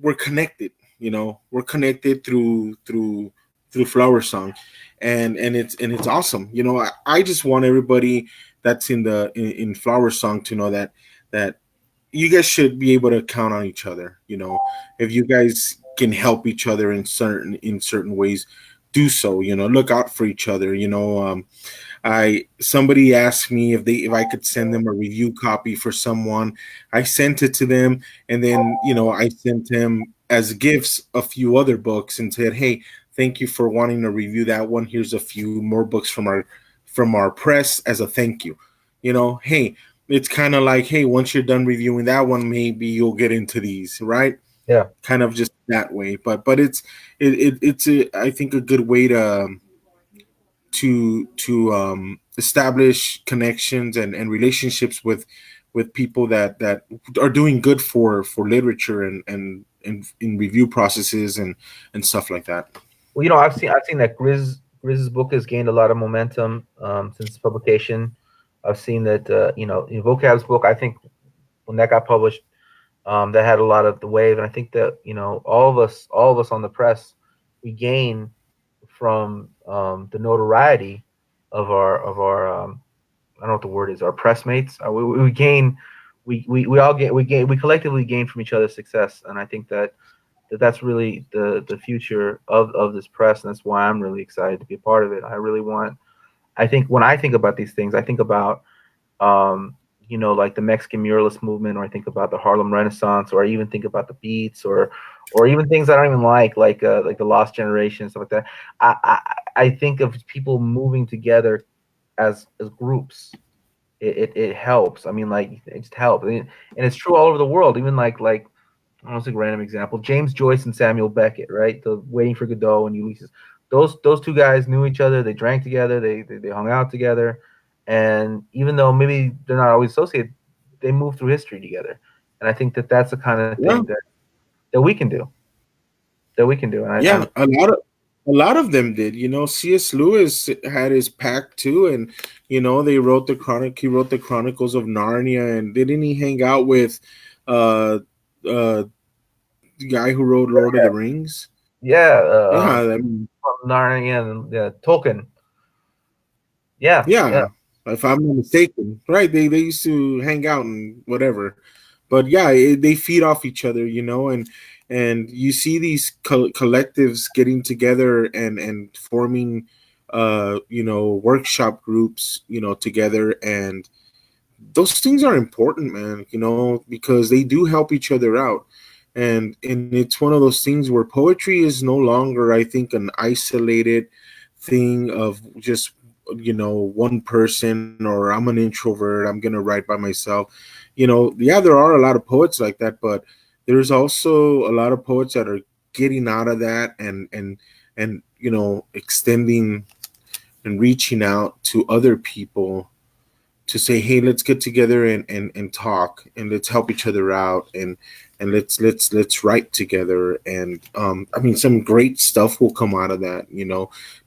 we're connected, you know, we're connected through Flower Song, and it's awesome. You know, I just want everybody that's in Flower Song to know that you guys should be able to count on each other. You know, if you guys can help each other in certain ways, do so. You know, look out for each other. You know, I somebody asked me if I could send them a review copy for someone. I sent it to them, and then you know I sent them as gifts a few other books and said, "Hey, thank you for wanting to review that one. Here's a few more books from our press as a thank you." You know, hey, it's kind of like, hey, once you're done reviewing that one, maybe you'll get into these, right? Yeah. Kind of just that way, but it's I think a good way to establish connections and relationships with people that are doing good for literature and in review processes and stuff like that. Well, I've seen that Grizz's book has gained a lot of momentum since publication. I've seen that in Vocab's book, I think when that got published, that had a lot of the wave, and I think that all of us on the press, we gain from the notoriety of our I don't know what the word is, our press mates. We gain, we all get we gain we collectively gain from each other's success, and I think that's really the future of this press, and that's why I'm really excited to be a part of it. I think when I think about these things, I think about like the Mexican muralist movement, or I think about the Harlem Renaissance, or I even think about the Beats, or even things I don't even like the Lost Generation and stuff like that. I think of people moving together as groups. It helps. I mean, like it just helps, and it's true all over the world. Even like I don't think random example. James Joyce and Samuel Beckett, right? The Waiting for Godot and Ulysses. Those two guys knew each other. They drank together. They hung out together, and even though maybe they're not always associated, they moved through history together. And I think that that's the kind of thing Yeah, that we can do. That we can do. And yeah, a lot of them did. You know, C.S. Lewis had his pack too, and you know they wrote the chronic. He wrote the Chronicles of Narnia, and didn't he hang out with uh uh the guy who wrote Lord of the Rings? yeah, Yeah, I mean, Narnia and Tolkien. Yeah, yeah, yeah, if I'm not mistaken, right? They used to hang out and whatever, but yeah, they feed off each other, you know, and you see these collectives getting together and forming, you know, workshop groups, you know, together, and those things are important, man, you know, because they do help each other out. And it's one of those things where poetry is no longer, I think, an isolated thing of just, one person, or I'm an introvert, I'm gonna write by myself. Yeah, there are a lot of poets like that, but there's also a lot of poets that are getting out of that, and extending and reaching out to other people to say, hey, let's get together and talk, and let's help each other out, and let's write together. And I mean, some great stuff will come out of that,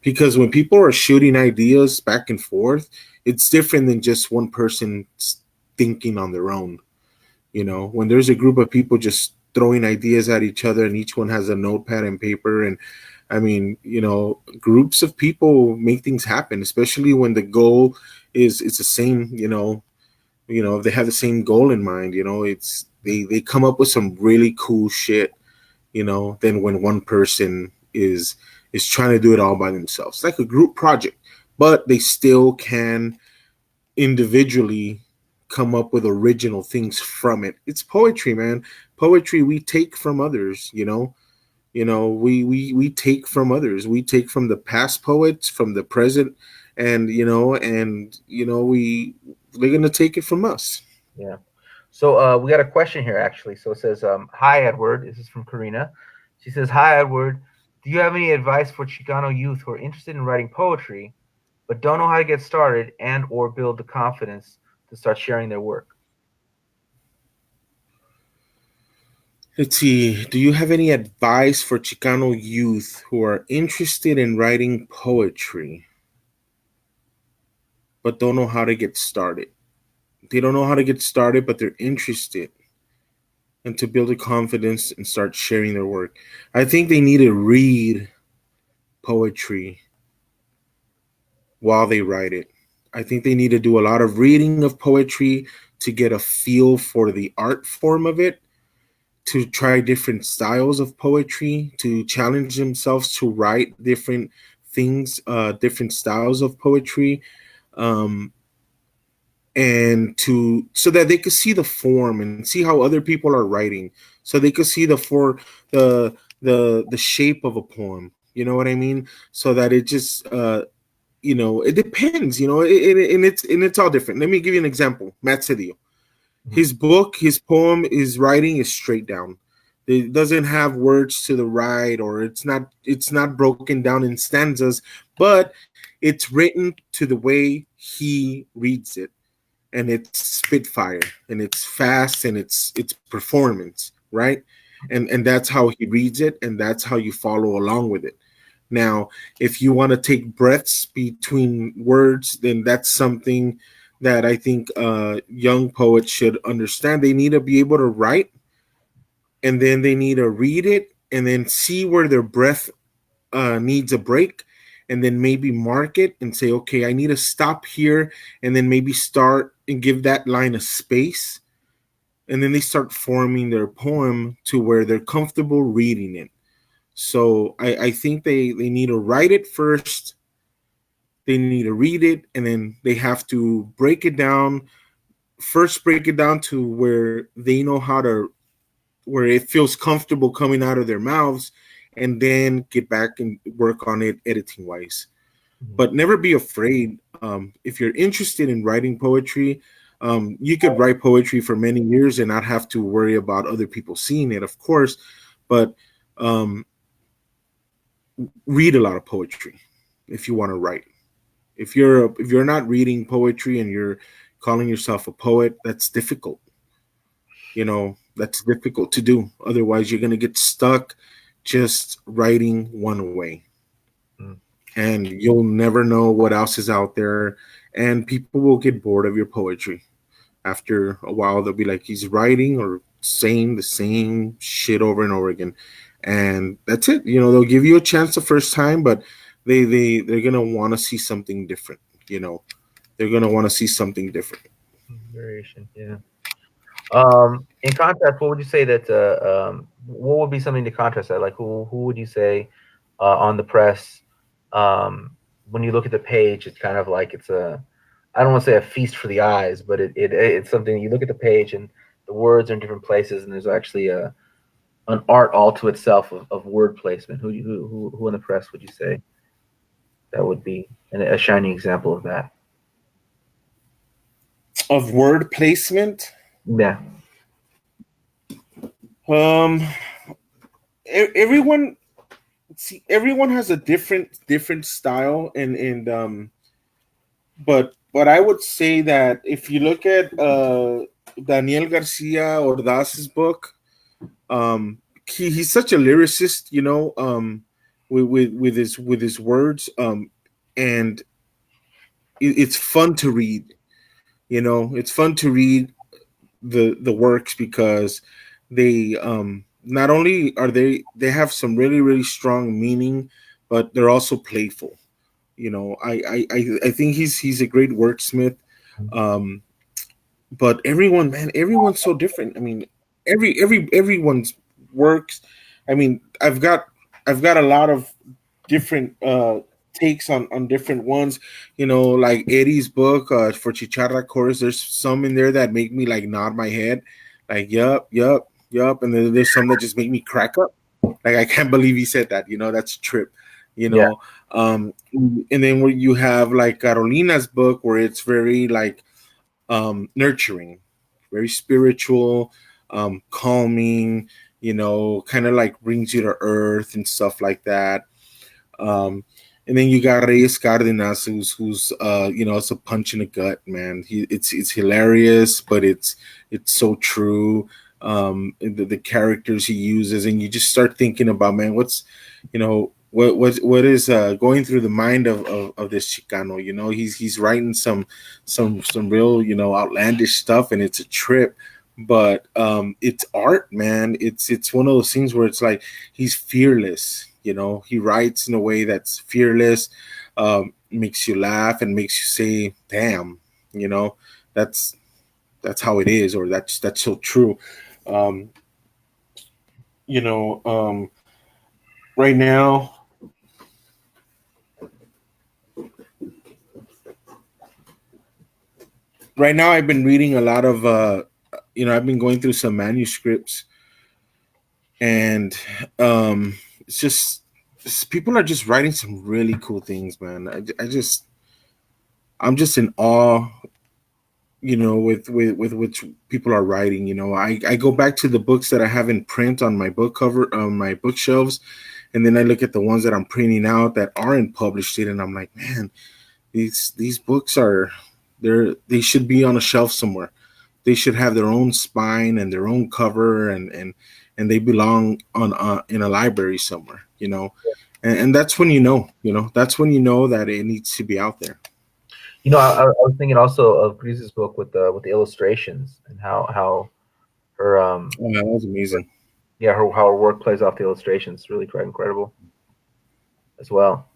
because when people are shooting ideas back and forth, it's different than just one person thinking on their own. When there's a group of people just throwing ideas at each other, and each one has a notepad and paper, and I mean, groups of people make things happen, especially when the goal is the same. If they have the same goal in mind, it's they come up with some really cool shit. Than when one person is trying to do it all by themselves. It's like a group project, but they still can individually come up with original things from it. It's poetry, man. Poetry we take from others. We take from others. We take from the past poets, from the present, and we they're gonna take it from us. Yeah. So we got a question here actually. So it says, "Hi Edward." This is from Karina. She says, "Hi Edward. Do you have any advice for Chicano youth who are interested in writing poetry but don't know how to get started and or build the confidence to start sharing their work?" Let's see. Do you have any advice for Chicano youth who are interested in writing poetry but don't know how to get started? They don't know how to get started, but they're interested, and to build a confidence and start sharing their work. I think they need to read poetry while they write it. I think they need to do a lot of reading of poetry to get a feel for the art form of it, to try different styles of poetry, to challenge themselves to write different things, different styles of poetry, um, and to so that they could see the form and see how other people are writing, so they could see the shape of a poem. You know what I mean? So that it just it depends. And it's all different. Let me give you an example. Matt Cedillo. Mhm. His book, his poem, his writing is straight down. It doesn't have words to the right, or it's not broken down in stanzas, but it's written to the way he reads it, and it's spitfire, and it's fast, and it's performance, right? And that's how he reads it, and that's how you follow along with it. Now, if you want to take breaths between words, then that's something that I think young poets should understand. They need to be able to write, and then they need to read it, and then see where their breath needs a break, and then maybe mark it and say, okay, I need to stop here, and then maybe start and give that line a space. And then they start forming their poem to where they're comfortable reading it. So I think they need to write it first, they need to read it, and then they have to break it down. First, break it down to where they know how to, where it feels comfortable coming out of their mouths, and then get back and work on it editing wise. Mhm. But never be afraid. If you're interested in writing poetry, you could write poetry for many years and not have to worry about other people seeing it, of course. But um, read a lot of poetry if you want to write. If you're not reading poetry and you're calling yourself a poet, that's difficult. That's difficult to do. Otherwise, you're gonna get stuck just writing one way, Mhm. and you'll never know what else is out there. And people will get bored of your poetry after a while. They'll be like, he's writing or saying the same shit over and over again, and that's it. They'll give you a chance the first time, but they're gonna want to see something different. They're gonna want to see something different. Variation, yeah. In contrast, what would you say that what would be something to contrast that? Like who would you say on the press, when you look at the page, it's kind of like it's a, I don't want to say a feast for the eyes, but it's something you look at the page and the words are in different places, and there's actually an art all to itself of word placement. Who in the press would you say that would be a shining example of that? Of word placement. Yeah, Um, everyone, see, everyone has a different style, and but I would say that if you look at Daniel Garcia Ordaz's book, um, he's such a lyricist, with his words, and it's fun to read. It's fun to read the works because they not only are they have some really strong meaning, but they're also playful. I think he's a great wordsmith. Um, but everyone, man, everyone's so different. I mean, everyone's works. I mean, I've got a lot of different takes on different ones. Like Eddie's book for Chicharra chorus. There's some in there that make me like nod my head, like yup, and then there's some that just make me crack up. Like I can't believe he said that. That's a trip. You yeah, know, and then where you have like Carolina's book, where it's very like nurturing, very spiritual, calming, kind of like brings you to earth and stuff like that. Um, and then you got Reyes Cardenas, who's it's a punch in the gut, man. It's hilarious, but it's so true. The characters he uses, and you just start thinking about, man, what is going through the mind of this Chicano. He's writing some real outlandish stuff, and it's a trip. But it's art, man. It's one of those things where it's like he's fearless. He writes in a way that's fearless, makes you laugh and makes you say, "Damn," you know, that's how it is, or that's so true. Um, you know, um, right now, I've been reading a lot of, I've been going through some manuscripts, and it's just people are just writing some really cool things, man. I'm just in awe, with which people are writing. I go back to the books that I have in print on my book cover on my bookshelves, and then I look at the ones that I'm printing out that aren't published yet, and I'm like, man, these books they should be on a shelf somewhere. They should have their own spine and their own cover, and they belong on in a library somewhere. And that's when that's when you know that it needs to be out there. I was thinking also of Grease's book with the illustrations and how her Oh, that was amazing. yeah, how her work plays off the illustrations. It's really quite incredible as well.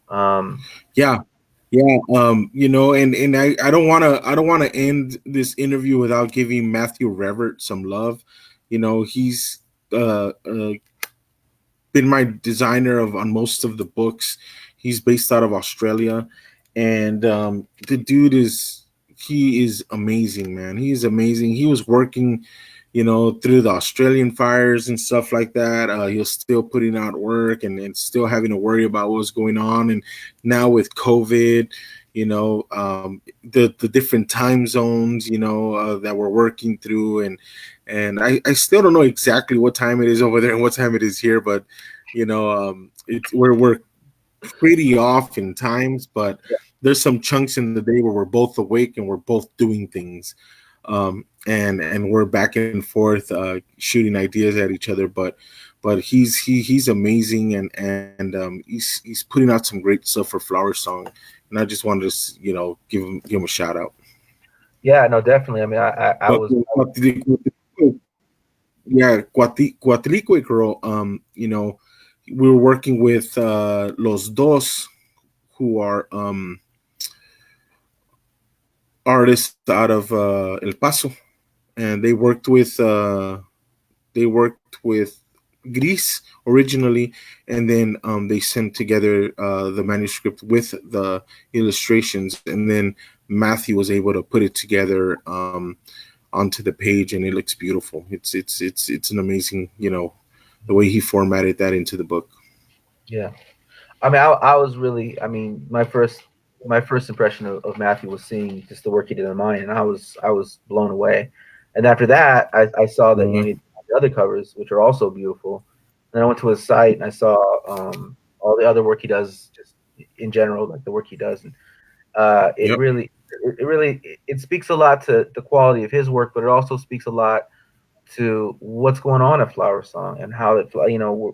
Yeah, yeah. And I don't want to end this interview without giving Matthew Revert some love. He's been my designer of on most of the books. He's based out of Australia, and the dude is amazing, man. He is amazing. He was working, through the Australian fires and stuff like that. He was still putting out work and still having to worry about what's going on. And now with COVID, the different time zones, that we're working through, and I still don't know exactly what time it is over there and what time it is here, but we're pretty off in times, but there's some chunks in the day where we're both awake and we're both doing things, and we're back and forth shooting ideas at each other. But he's amazing, and he's putting out some great stuff for Flower Song, and I just wanted to give him a shout out. Yeah, no, definitely. I mean, I But was yeah, Cuatlicue girl, we were working with Los Dos, who are artists out of El Paso, and they worked with Gris originally, and then they sent together the manuscript with the illustrations, and then Matthew was able to put it together onto the page, and it looks beautiful. It's an amazing the way he formatted that into the book. Yeah. I mean, I was really, I mean, my first impression of Matthew was seeing just the work he did on mine, and I was blown away. And after that, I saw that Uh, he did the other covers, which are also beautiful. Then I went to his site and I saw all the other work he does, just in general, like the work he does, and it yep. really, it speaks a lot to the quality of his work, but it also speaks a lot to what's going on at Flower Song and how that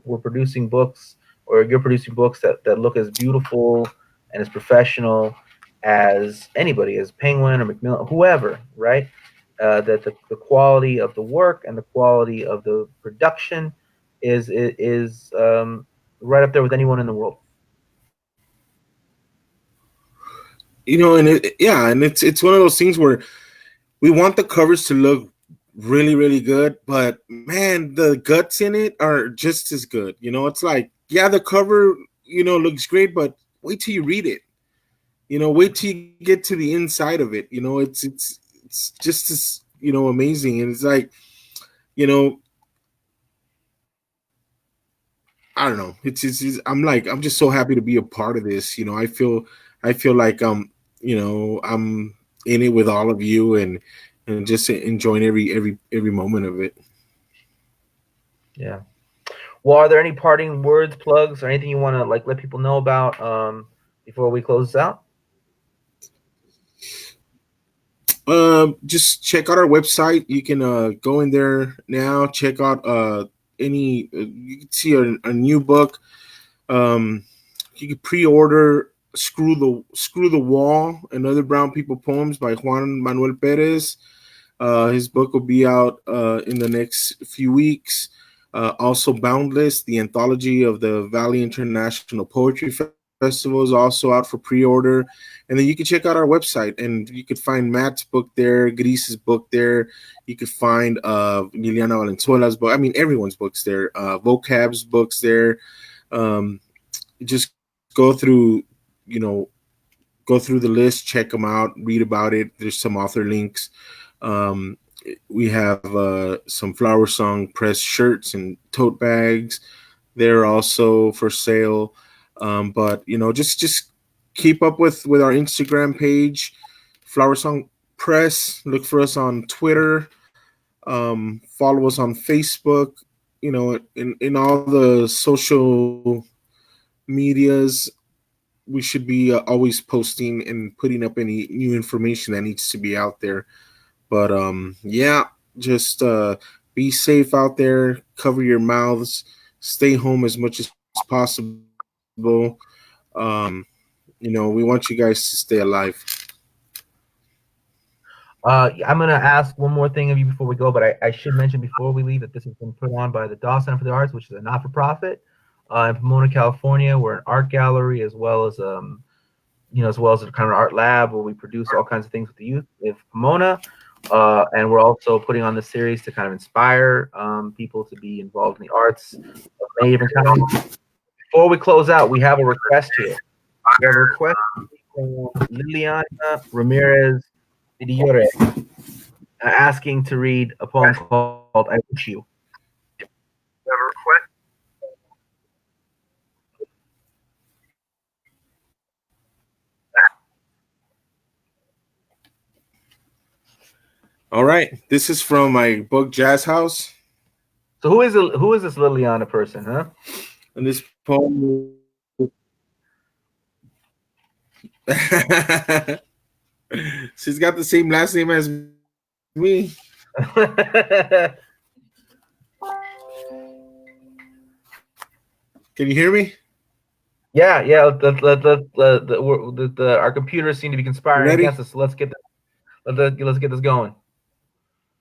we're producing books, or you're producing books that look as beautiful and as professional as anybody, as Penguin or Macmillan, whoever, right? That the quality of the work and the quality of the production is right up there with anyone in the world. And yeah, and it's one of those things where we want the covers to look really, really good, but man, the guts in it are just as good. It's like, yeah, the cover, looks great, but wait till you read it. Wait till you get to the inside of it. It's just as amazing, and it's like, you know I don't know. I'm just so happy to be a part of this. I feel like I'm in it with all of you, and just enjoying every moment of it. Yeah. Well, are there any parting words, plugs, or anything you want to like let people know about before we close this out? Just check out our website. You can go in there now. Check out any. You can see a new book. Um, you can pre-order "Screw the Wall" and other Brown People poems by Juan Manuel Perez. His book will be out in the next few weeks. Also, Boundless, the anthology of the Valley International Poetry Festival, is also out for pre-order. And then you can check out our website, and you could find Matt's book there, Gris's book there. You could find Liliana Valenzuela's book. I mean, everyone's books there. Vocab's books there. Just go through, you know, go through the list, check them out, read about it. There's some author links. Um, we have some Flower Song press shirts and tote bags. They're also for sale. But just keep up with our Instagram page, Flower Song Press. Look for us on Twitter. Follow us on Facebook. In all the social medias, we should be always posting and putting up any new information that needs to be out there. But yeah, just be safe out there. Cover your mouths. Stay home as much as possible. We want you guys to stay alive. I'm gonna ask one more thing of you before we go, but I should mention before we leave that this has been put on by the Dawes Center for the Arts, which is a not-for-profit in Pomona, California. We're an art gallery as well as a kind of an art lab where we produce all kinds of things with the youth of Pomona. And we're also putting on this series to kind of inspire people to be involved in the arts of many different kinds. Before we close out, we have a request here. We have a request from Liliana Ramirez Vidaurre, asking to read a poem called "I Wish You." All right, this is from my book Jazz House, So who is this Liliana person, huh? and this poem. She's got the same last name as me. Can you hear me? Yeah, yeah. Our computers seem to be You conspiring against ready? us. So let's get this going.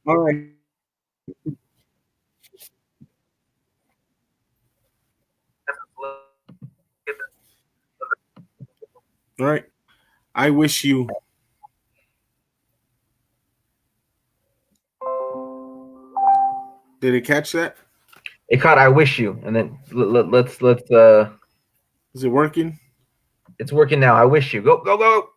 All right. All right. I wish you. Did it catch that? It caught "I wish you," and then let's. Is it working? It's working now. I wish you. Go go go.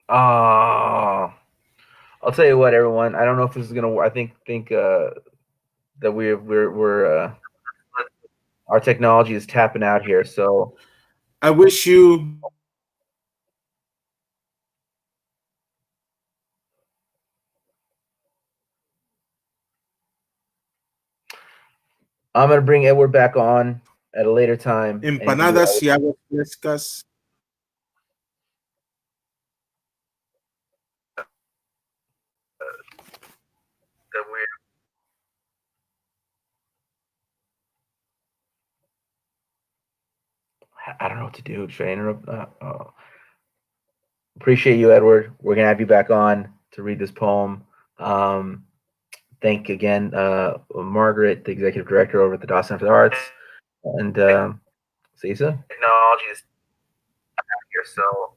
Oh. I'll tell you what, everyone. I don't know if this is gonna. I think that we're our technology is tapping out here. So I wish you I'm gonna bring Edward back on at a later time, and he can do empanadas y aguas frescas. that we. I don't know what to do. Should I interrupt? Appreciate you, Edward. We're gonna have you back on to read this poem. Um, thank again, Margaret, the executive director over at the Dawson Center for the Arts, and see you soon. Technology is here, so